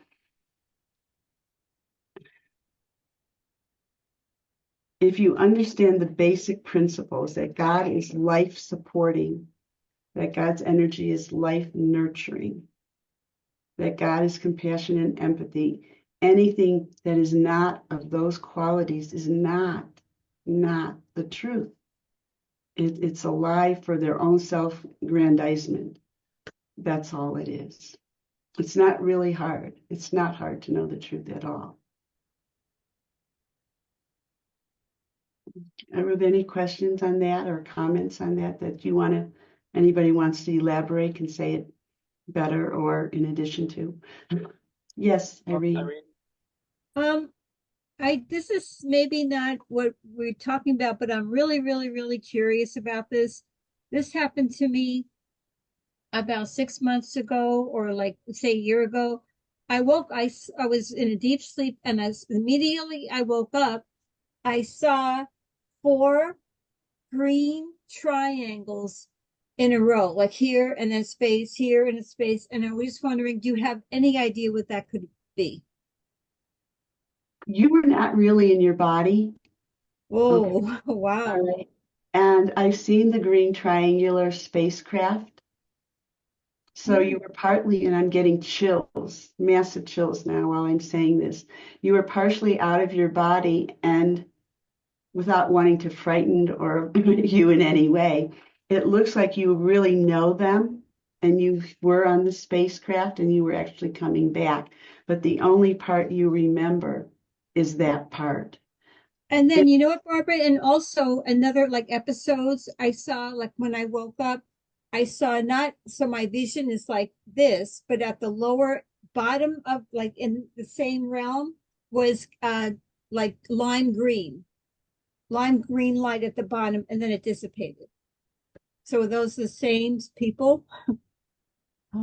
if you understand the basic principles that God is life supporting, that God's energy is life nurturing, that God is compassion and empathy, anything that is not of those qualities is not the truth. It's a lie for their own self-aggrandizement. That's all it is. It's not really hard. It's not hard to know the truth at all. Are there any questions on that or comments on that you want to, anybody wants to elaborate, can say it better or in addition to? Yes, Irene. This is maybe not what we're talking about, but I'm really, really, really curious about this. This happened to me about 6 months ago, or like say a year ago. I was in a deep sleep, and as immediately I woke up, I saw 4 green triangles in a row, like here and then space, here and a space. And I was just wondering, do you have any idea what that could be? You were not really in your body. Oh, okay. Wow. All right. And I've seen the green triangular spacecraft. So you were partly, and I'm getting chills, massive chills now while I'm saying this. You were partially out of your body, and without wanting to frighten or you in any way, it looks like you really know them, and you were on the spacecraft and you were actually coming back. But the only part you remember is that part. And then, you know what, Barbara? And also another like episodes I saw, like when I woke up, I saw not, so my vision is like this, but at the lower bottom of like in the same realm was like lime green light at the bottom, and then it dissipated. So are those the same people?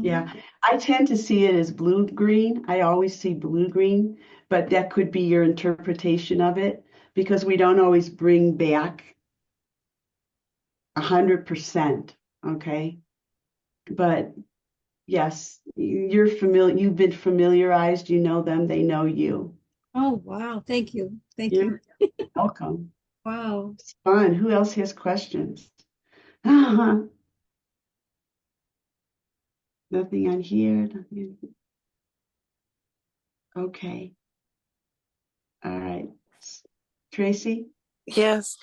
Yeah, I tend to see it as blue-green. I always see blue-green, but that could be your interpretation of it because we don't always bring back 100%, okay? But yes, you're familiar, you've been familiarized, you know them, they know you. Oh, wow. Thank you. Thank You're you. welcome. Wow. It's fun. Who else has questions? Nothing on here. Nothing. Okay. All right. Tracy? Yes.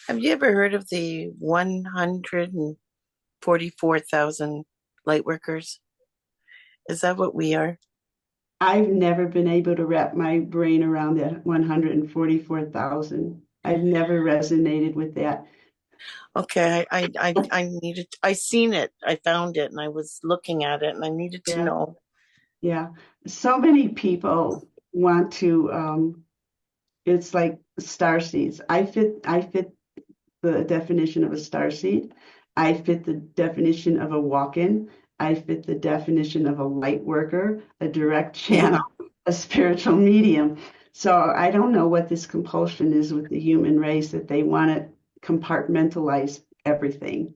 Have you ever heard of the 144,000 light workers? Is that what we are? I've never been able to wrap my brain around that 144,000. I've never resonated with that. Okay, I needed, I seen it, I found it, and I was looking at it, and I needed to Yeah. know. Yeah. So many people want to, it's like star seeds. I fit the definition of a star seed. I fit the definition of a walk-in. I fit the definition of a light worker, a direct channel, a spiritual medium. So I don't know what this compulsion is with the human race that they want to compartmentalize everything.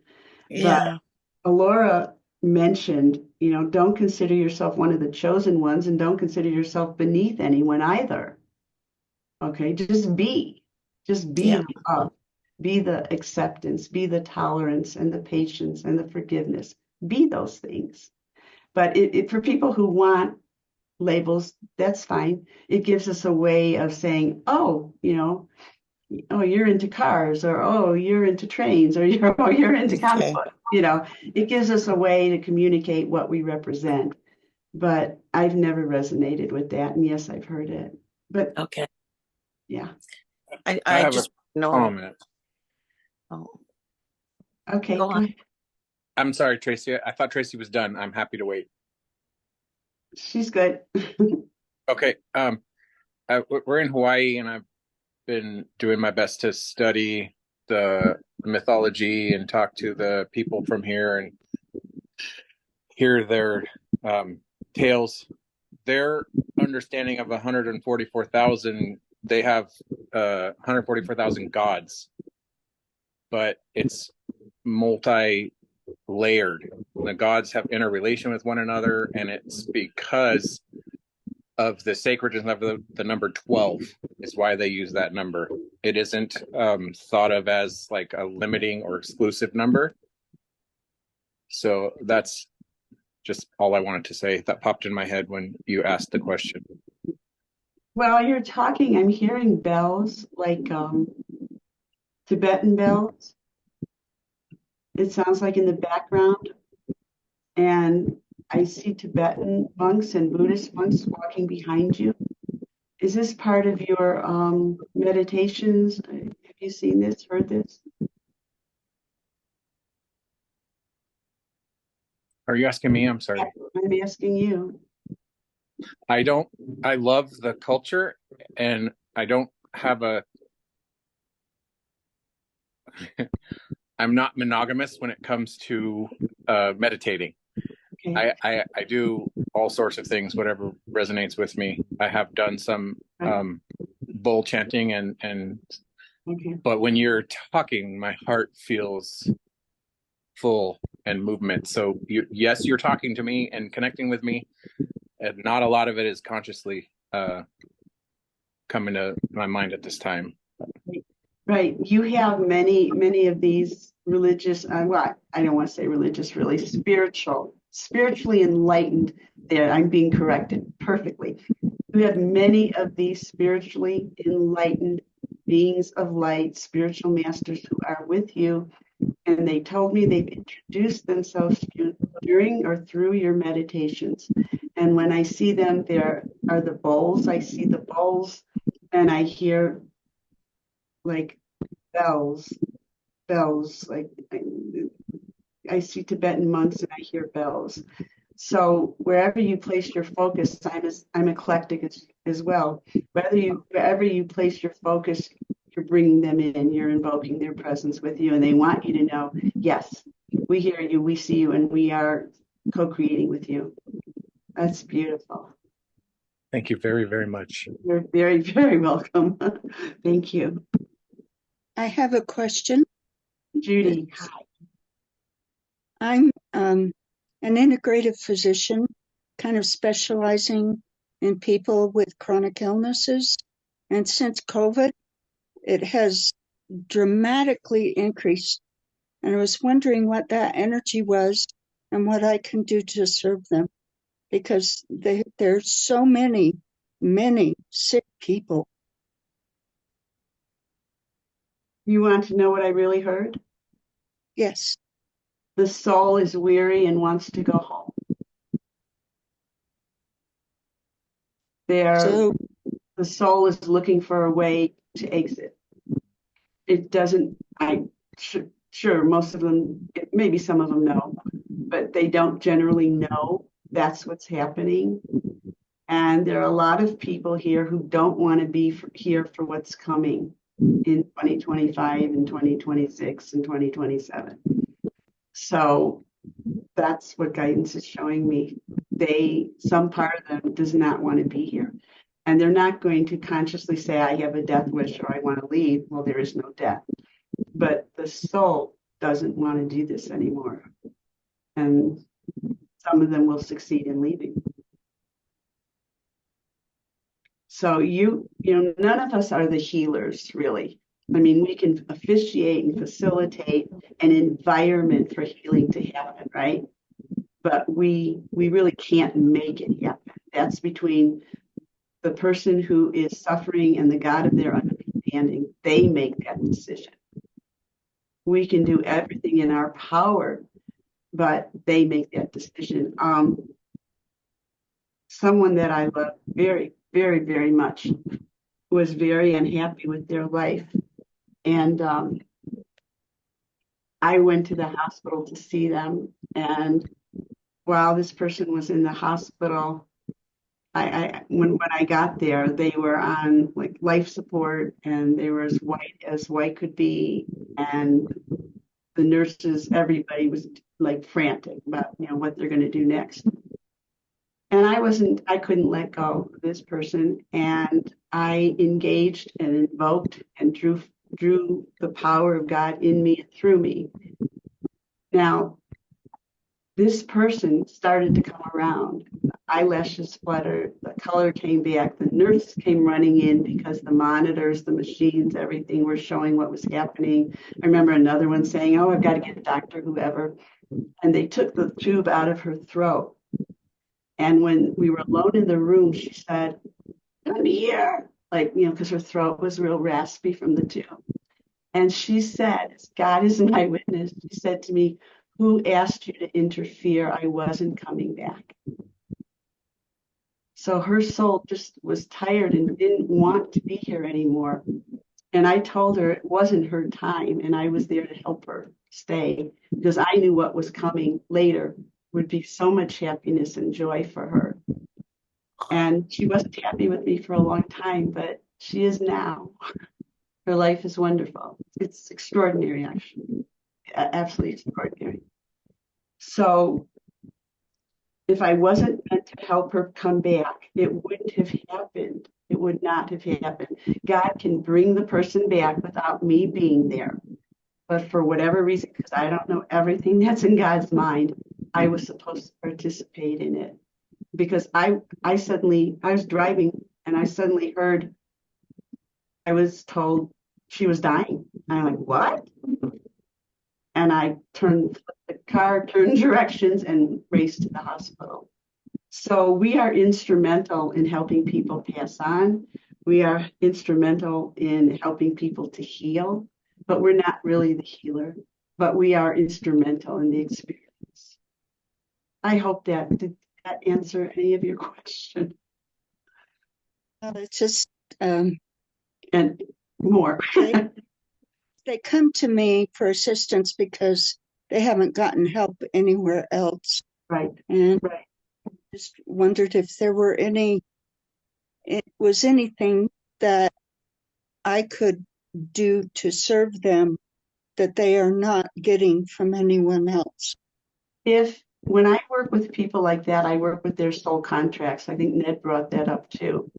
But Yeah. Alora mentioned, don't consider yourself one of the chosen ones and don't consider yourself beneath anyone either. Okay, just be Yeah. the love, be the acceptance, be the tolerance and the patience and the forgiveness. Be those things. But for people who want labels, that's fine. It gives us a way of saying, oh, oh, you're into cars, or oh, you're into trains, or you're into comic Okay. books. It gives us a way to communicate what we represent. But I've never resonated with that, and yes, I've heard it. But Okay. yeah. I have just a know. comment. Oh, Okay, go go on. ahead. I'm sorry, Tracy. I thought Tracy was done. I'm happy to wait. She's good. Okay. We're in Hawaii, and I've been doing my best to study the mythology and talk to the people from here and hear their tales. Their understanding of 144,000, they have 144,000 gods, but it's multi-layered. The gods have interrelation with one another, and it's because of the sacredness of the number 12 is why they use that number. It isn't thought of as like a limiting or exclusive number. So that's just all I wanted to say. That popped in my head when you asked the question. While you're talking, I'm hearing bells, like Tibetan bells. It sounds like in the background. And I see Tibetan monks and Buddhist monks walking behind you. Is this part of your meditations? Have you seen this, heard this? Are you asking me? I'm sorry. I'm asking you. I love the culture, and I don't have I'm not monogamous when it comes to meditating. Okay. I do all sorts of things, whatever resonates with me. I have done some bull chanting and Okay. but when you're talking, my heart feels full and movement. So yes, you're talking to me and connecting with me, and not a lot of it is consciously coming to my mind at this time. Right. You have many of these religious, well, I don't want to say religious, really spiritually enlightened. There, I'm being corrected perfectly. You have many of these spiritually enlightened beings of light, spiritual masters who are with you. And they told me they've introduced themselves to you during or through your meditations. And when I see them, there are the bowls. I see the bowls and I hear like bells, like I see Tibetan monks and I hear bells. So wherever you place your focus, I'm eclectic as well. Wherever you place your focus, you're bringing them in, you're invoking their presence with you, and they want you to know, yes, we hear you, we see you, and we are co-creating with you. That's beautiful. Thank you very, very much. You're very, very welcome. Thank you. I have a question. Judy, hi. I'm an integrative physician, kind of specializing in people with chronic illnesses. And since COVID, it has dramatically increased. And I was wondering what that energy was and what I can do to serve them. Because there's so many sick people. You want to know what I really heard? Yes. The soul is weary and wants to go home. The soul is looking for a way to exit. It doesn't, sure, most of them, maybe some of them know, but they don't generally know that's what's happening. And there are a lot of people here who don't want to be here for what's coming in 2025 and 2026 and 2027. So that's what guidance is showing me. Some part of them does not want to be here. And they're not going to consciously say, I have a death wish or I want to leave. Well, there is no death. But the soul doesn't want to do this anymore. And some of them will succeed in leaving. So none of us are the healers, really. I mean, we can officiate and facilitate an environment for healing to happen, right? But we really can't make it happen. That's between the person who is suffering and the God of their understanding. They make that decision. We can do everything in our power, but they make that decision. Someone that I love very, very, very much was very unhappy with their life. And I went to the hospital to see them. And while this person was in the hospital, when I got there, they were on like life support and they were as white could be. And the nurses, everybody was like frantic about, what they're going to do next. And I couldn't let go of this person. And I engaged and invoked and drew the power of God in me and through me. Now, this person started to come around. The eyelashes fluttered, the color came back, the nurses came running in because the monitors, the machines, everything were showing what was happening. I remember another one saying, oh, I've got to get a doctor, whoever. And they took the tube out of her throat. And when we were alone in the room, she said, come here, because her throat was real raspy from the tube. And she said, God is my witness, she said to me, who asked you to interfere? I wasn't coming back. So her soul just was tired and didn't want to be here anymore. And I told her it wasn't her time, and I was there to help her stay because I knew what was coming later would be so much happiness and joy for her. And she wasn't happy with me for a long time, but she is now. Her life is wonderful. It's extraordinary, actually. Absolutely extraordinary. So if I wasn't meant to help her come back, it wouldn't have happened. It would not have happened. God can bring the person back without me being there. But for whatever reason, because I don't know everything that's in God's mind, I was supposed to participate in it. Because I was driving and I suddenly heard, I was told she was dying. I'm like, what? And I turned the car, turned directions and raced to the hospital. So we are instrumental in helping people pass on. We are instrumental in helping people to heal, but we're not really the healer, but we are instrumental in the experience. I hope did that answer any of your question? Well, it's just, and more. They come to me for assistance because they haven't gotten help anywhere else. Right. And just wondered if there was anything that I could do to serve them that they are not getting from anyone else. If when I work with people like that, I work with their soul contracts. I think Ned brought that up too.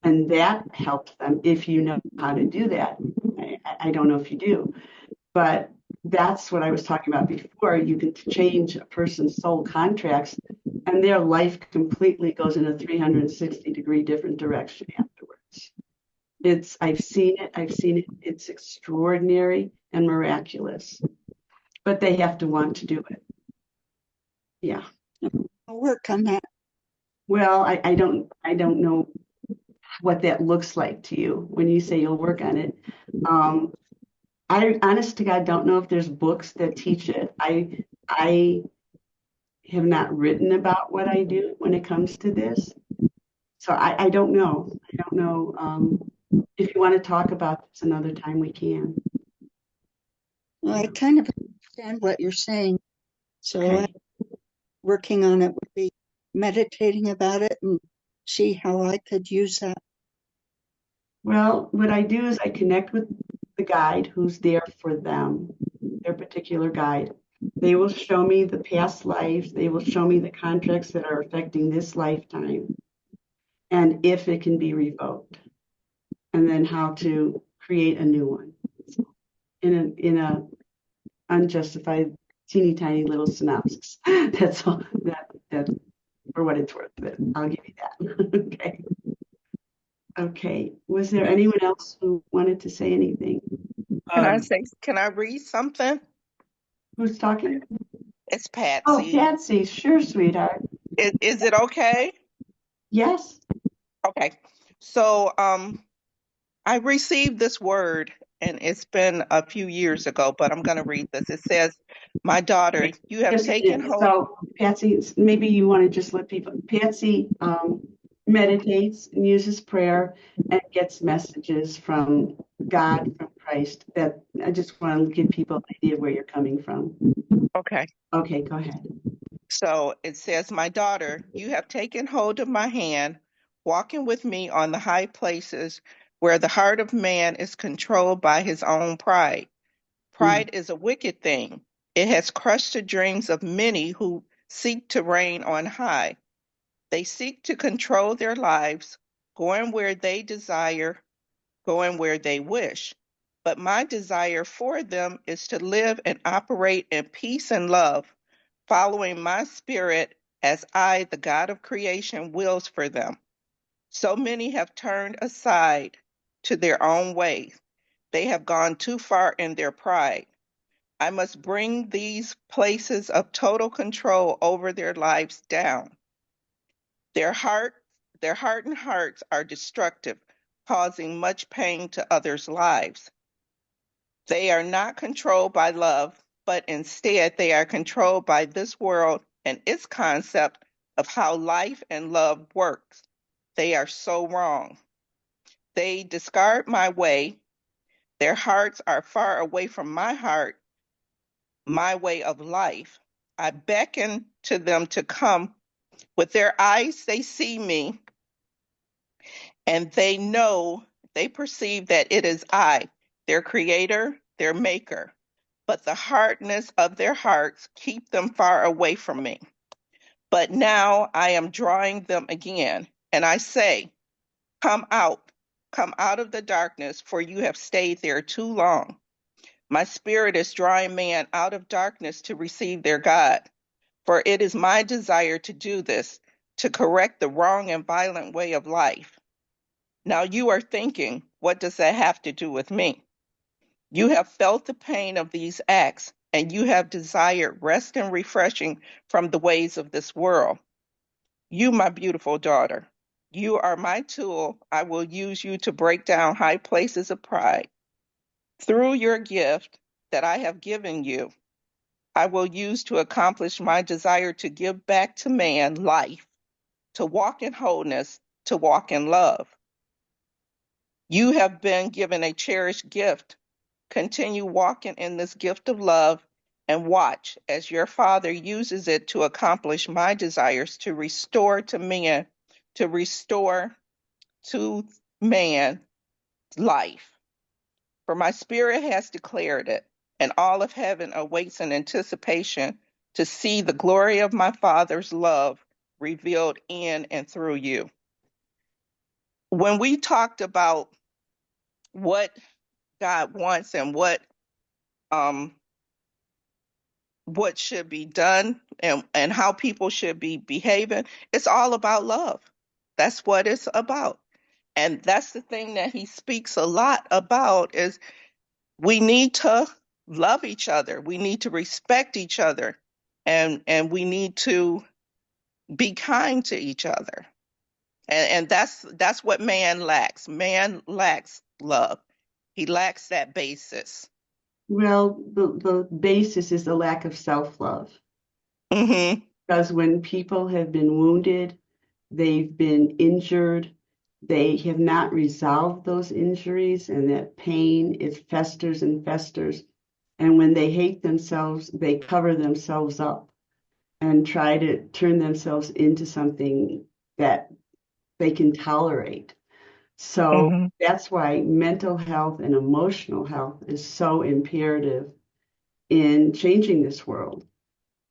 And that helps them if you know how to do that. I don't know if you do, but that's what I was talking about before. You can change a person's soul contracts and their life completely goes in a 360-degree different direction afterwards. I've seen it. It's extraordinary and miraculous, but they have to want to do it. Yeah. I'll work on that. Well, I don't know what that looks like to you when you say you'll work on it. I honest to God don't know if there's books that teach it. I have not written about what I do when it comes to this. So I don't know. I don't know. If you want to talk about this another time, we can. Well, I kind of understand what you're saying. So Okay. Working on it would be meditating about it and see how I could use that. Well, what I do is I connect with the guide who's there for them, their particular guide. They will show me the past lives. They will show me the contracts that are affecting this lifetime and if it can be revoked, and then how to create a new one in a unjustified teeny tiny little synopsis. That's all that for what it's worth. But I'll give you that. Okay. Okay. Was there anyone else who wanted to say anything? Can I read something? Who's talking? It's Oh, Patsy. Patsy. Sure, sweetheart. Is it okay? Yes. Okay. So I received this word and it's been a few years ago, but I'm going to read this. It says, "My daughter, you have taken hold." So Patsy, maybe you want to just let people. Patsy meditates and uses prayer and gets messages from God, from Christ. That I just want to give people an idea of where you're coming from. Okay. Okay, go ahead. So it says, "My daughter, you have taken hold of my hand, walking with me on the high places where the heart of man is controlled by his own pride. Pride is a wicked thing. It has crushed the dreams of many who seek to reign on high. They seek to control their lives, going where they desire, going where they wish. But my desire for them is to live and operate in peace and love, following my spirit as I, the God of creation, wills for them. So many have turned aside to their own ways. They have gone too far in their pride. I must bring these places of total control over their lives down. Their hardened hearts are destructive, causing much pain to others' lives. They are not controlled by love, but instead they are controlled by this world and its concept of how life and love works. They are so wrong. They discard my way. Their hearts are far away from my heart, my way of life. I beckon to them to come. With their eyes, they see me, and they perceive that it is I, their creator, their maker. But the hardness of their hearts keep them far away from me. But now I am drawing them again, and I say, come out of the darkness, for you have stayed there too long. My spirit is drawing man out of darkness to receive their God. For it is my desire to do this, to correct the wrong and violent way of life. Now you are thinking, what does that have to do with me? You have felt the pain of these acts, and you have desired rest and refreshing from the ways of this world. You, my beautiful daughter, you are my tool. I will use you to break down high places of pride. Through your gift that I have given you, I will use to accomplish my desire to give back to man life, to walk in wholeness, to walk in love. You have been given a cherished gift. Continue walking in this gift of love and watch as your Father uses it to accomplish my desires to restore to man life. For my spirit has declared it, and all of heaven awaits in anticipation to see the glory of my Father's love revealed in and through you. When we talked about what God wants and um, what should be done and how people should be behaving, it's all about love. That's what it's about. And that's the thing that he speaks a lot about is we need to love each other. We need to respect each other, and we need to be kind to each other. And that's what man lacks. Man lacks love. He lacks that basis. Well, the basis is the lack of self-love. Mm-hmm. Because when people have been wounded, they've been injured, they have not resolved those injuries, and that pain, it festers and festers. And when they hate themselves, they cover themselves up and try to turn themselves into something that they can tolerate. So Mm-hmm. that's why mental health and emotional health is so imperative in changing this world.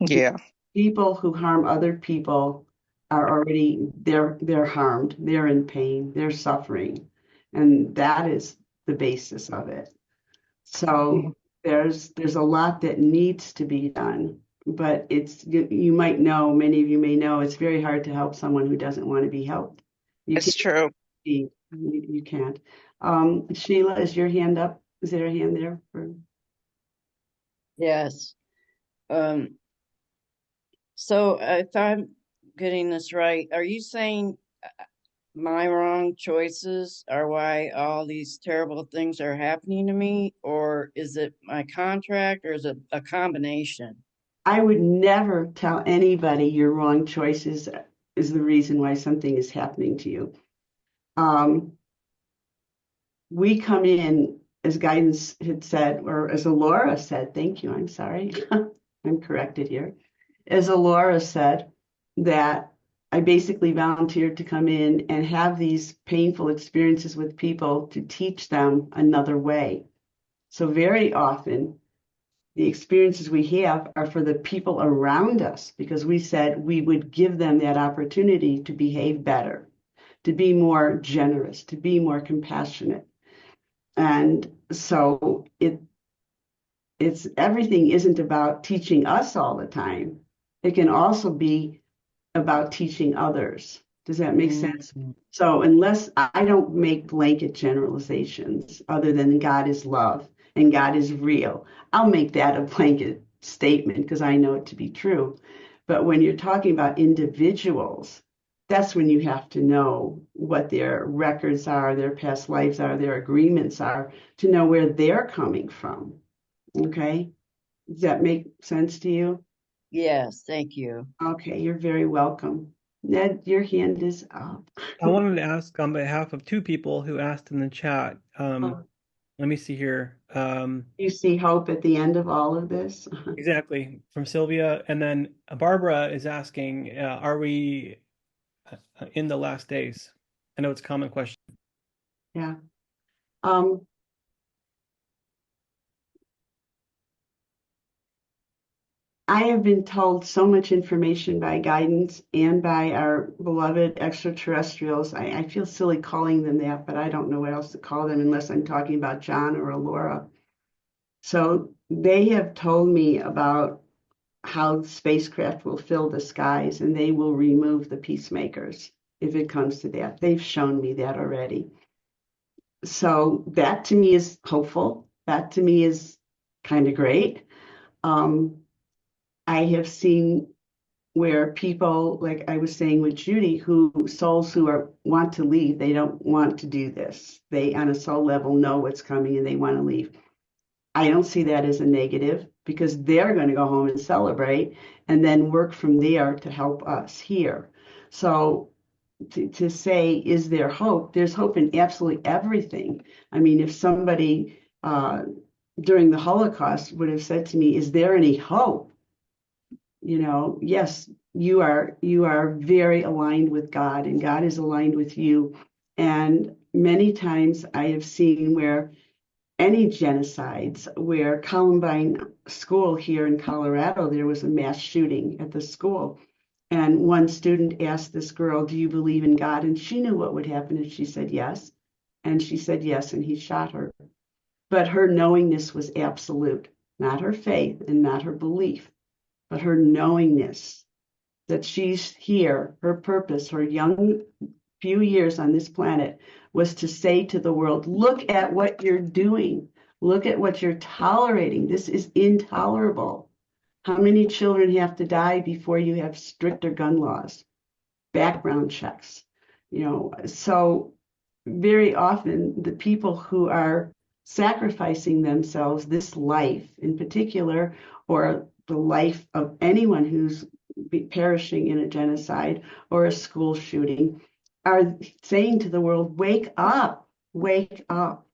Yeah. People who harm other people are already they're harmed, they're in pain, they're suffering, and that is the basis of it. Mm-hmm. So there's a lot that needs to be done, but you might know, many of you may know, it's very hard to help someone who doesn't want to be helped. You It's can't true. you can't. Sheila, is your hand up? Is there a hand there for? Yes. So if I'm getting this right, are you saying my wrong choices are why all these terrible things are happening to me? Or is it my contract, or is it a combination? I would never tell anybody your wrong choices is the reason why something is happening to you. We come in, as guidance had said, or as Alora said, thank you, I'm sorry, I'm corrected here. As Alora said, that I basically volunteered to come in and have these painful experiences with people to teach them another way. So very often, the experiences we have are for the people around us because we said we would give them that opportunity to behave better, to be more generous, to be more compassionate. And so it's everything isn't about teaching us all the time. It can also be about teaching others. Does that make sense? So unless I don't make blanket generalizations other than God is love and God is real, I'll make that a blanket statement because I know it to be true. But when you're talking about individuals, that's when you have to know what their records are, their past lives are, their agreements are, to know where they're coming from. Okay? Does that make sense to you? Yes, thank you. Okay, you're very welcome. Ned, your hand is up. I wanted to ask on behalf of two people who asked in the chat. Let me see here. You see hope at the end of all of this? Exactly, from Sylvia. And then Barbara is asking, are we in the last days? I know it's a common question. Yeah. I have been told so much information by guidance and by our beloved extraterrestrials. I feel silly calling them that, but I don't know what else to call them unless I'm talking about John or Alora. So they have told me about how spacecraft will fill the skies and they will remove the peacemakers if it comes to that. They've shown me that already. So that to me is hopeful. That to me is kind of great. I have seen where people, like I was saying with Judy, who souls who want to leave, they don't want to do this. They, on a soul level, know what's coming and they want to leave. I don't see that as a negative because they're going to go home and celebrate and then work from there to help us here. So to say, is there hope? There's hope in absolutely everything. I mean, if somebody during the Holocaust would have said to me, is there any hope? Yes, you are very aligned with God and God is aligned with you. And many times I have seen where any genocides. Where Columbine School here in Colorado, there was a mass shooting at the school. And one student asked this girl, "Do you believe in God?" And she knew what would happen if she said yes. And she said yes, and he shot her. But her knowingness was absolute, not her faith and not her belief, but her knowingness that she's here, her purpose, her young few years on this planet was to say to the world, look at what you're doing. Look at what you're tolerating. This is intolerable. How many children have to die before you have stricter gun laws, background checks? So very often the people who are sacrificing themselves, this life in particular, or the life of anyone who's perishing in a genocide or a school shooting, are saying to the world, wake up, wake up.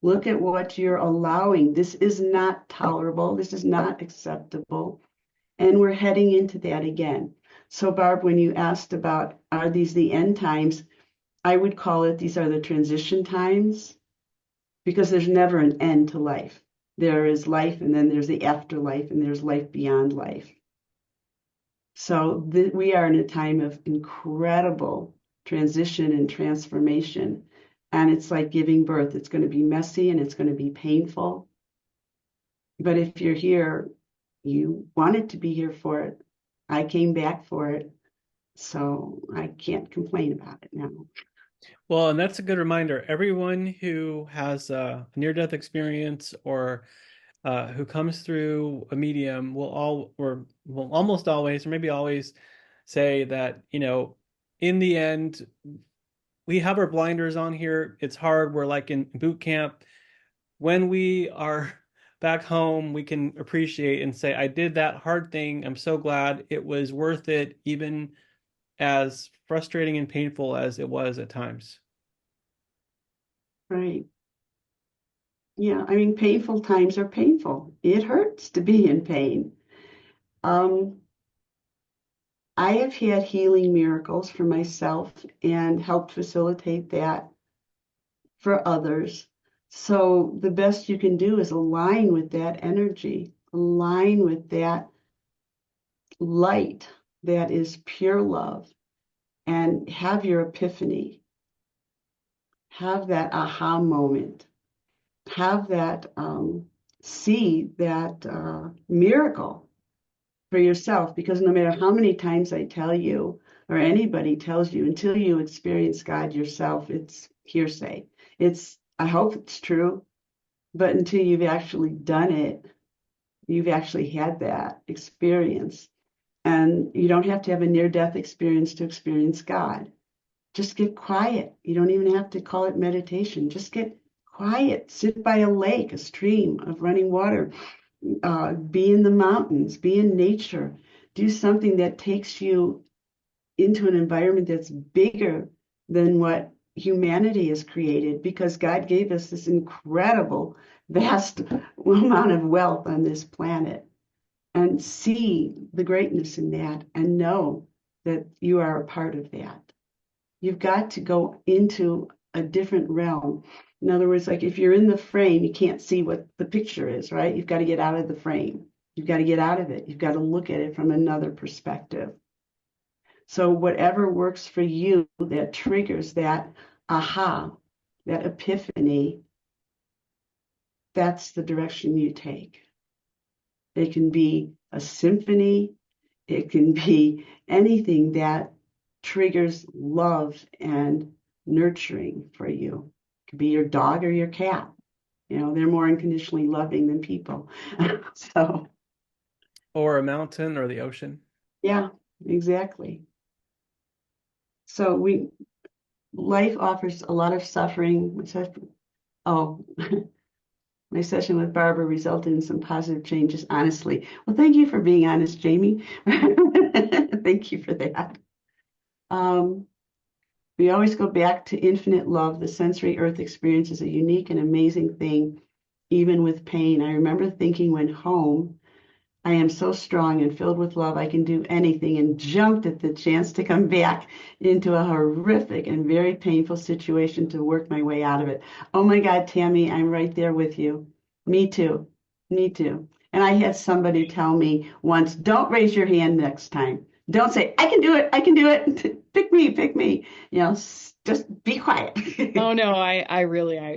Look at what you're allowing. This is not tolerable. This is not acceptable. And we're heading into that again. So, Barb, when you asked about, are these the end times? I would call it, these are the transition times, because there's never an end to life. There is life, and then there's the afterlife, and there's life beyond life. So we are in a time of incredible transition and transformation. And it's like giving birth. It's going to be messy and it's going to be painful. But if you're here, you wanted to be here for it. I came back for it. So I can't complain about it now. Well, and that's a good reminder. Everyone who has a near-death experience or who comes through a medium will almost always, or maybe always, say that, in the end, we have our blinders on here. It's hard. We're like in boot camp. When we are back home, we can appreciate and say, I did that hard thing. I'm so glad it was worth it, even as frustrating and painful as it was at times. Right. Yeah, I mean, painful times are painful. It hurts to be in pain. I have had healing miracles for myself and helped facilitate that for others. So the best you can do is align with that energy, align with that light that is pure love, and have your epiphany. Have that aha moment. Have that, see that miracle for yourself, because no matter how many times I tell you or anybody tells you, until you experience God yourself, it's hearsay. I hope it's true, but until you've actually done it, you've actually had that experience. And you don't have to have a near-death experience to experience God. Just get quiet. You don't even have to call it meditation. Just get quiet. Sit by a lake, a stream of running water. Be in the mountains. Be in nature. Do something that takes you into an environment that's bigger than what humanity has created, because God gave us this incredible, vast amount of wealth on this planet. And see the greatness in that and know that you are a part of that. You've got to go into a different realm. In other words, like if you're in the frame, you can't see what the picture is, right? You've got to get out of the frame. You've got to get out of it. You've got to look at it from another perspective. So whatever works for you that triggers that aha, that epiphany, that's the direction you take. It can be a symphony. It can be anything that triggers love and nurturing for you. It could be your dog or your cat. They're more unconditionally loving than people. So, or a mountain or the ocean. Yeah, exactly. So life offers a lot of suffering. My session with Barbara resulted in some positive changes, honestly. Well, thank you for being honest, Jamie. Thank you for that. We always go back to infinite love. The sensory earth experience is a unique and amazing thing, even with pain. I remember thinking when home, I am so strong and filled with love. I can do anything, and jumped at the chance to come back into a horrific and very painful situation to work my way out of it. Oh my God, Tammy, I'm right there with you. Me too. Me too. And I had somebody tell me once, don't raise your hand next time. Don't say, I can do it. I can do it. Pick me, pick me. Just be quiet. Oh no,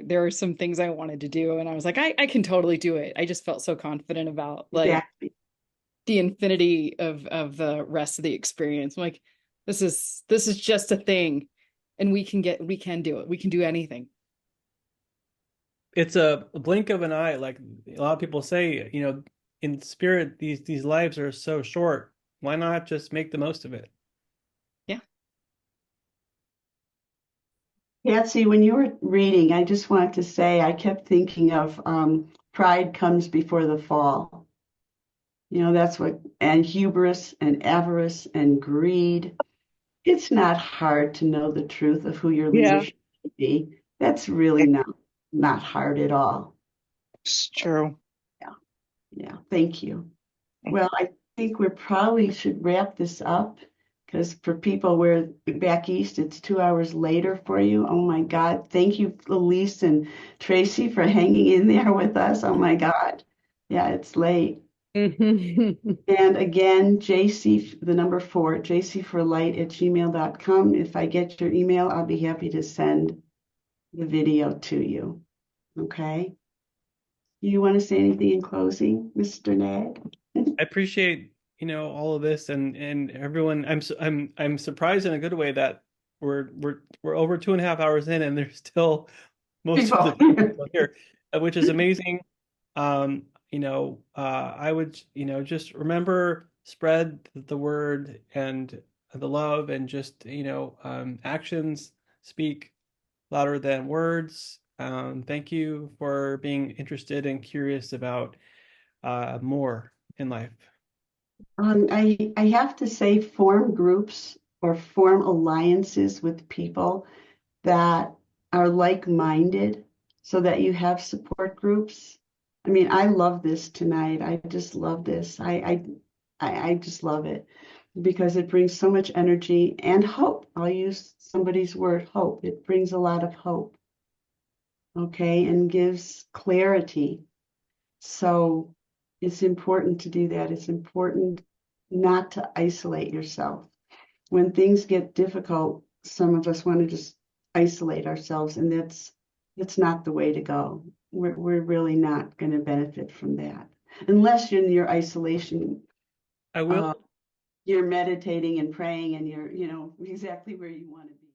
there were some things I wanted to do and I was like, I can totally do it. I just felt so confident about like Exactly. the infinity of the rest of the experience. I'm like, this is just a thing and we can do it. We can do anything. It's a blink of an eye. Like a lot of people say, in spirit, these lives are so short. Why not just make the most of it? Yeah. Patsy, when you were reading, I just wanted to say I kept thinking of pride comes before the fall. That's and hubris and avarice and greed. It's not hard to know the truth of who your Yeah, leadership should be. That's really not hard at all. it's true. Yeah. Yeah. Thank you. Well, I think we probably should wrap this up because for people where back east, it's 2 hours later for you. Oh my God. Thank you, Elise and Tracy, for hanging in there with us. Oh my God. Yeah, it's late. And again, JC, the number 4, jcforlight@gmail.com. If I get your email, I'll be happy to send the video to you. Okay. You want to say anything in closing, Mr. Nag? I appreciate, all of this and everyone. I'm surprised in a good way that we're over 2.5 hours in and there's still most of the people here, which is amazing. I would, just remember, spread the word and the love and just, actions speak louder than words. Thank you for being interested and curious about more in life. I have to say, form groups or form alliances with people that are like-minded so that you have support groups. I mean, I love this tonight. I just love this. I just love it because it brings so much energy and hope. I'll use somebody's word, hope. It brings a lot of hope, okay, and gives clarity. So it's important to do that. It's important not to isolate yourself. When things get difficult, some of us want to just isolate ourselves, and that's not the way to go. We're really not going to benefit from that unless you're in your isolation. I will. You're meditating and praying, and you're exactly where you want to be.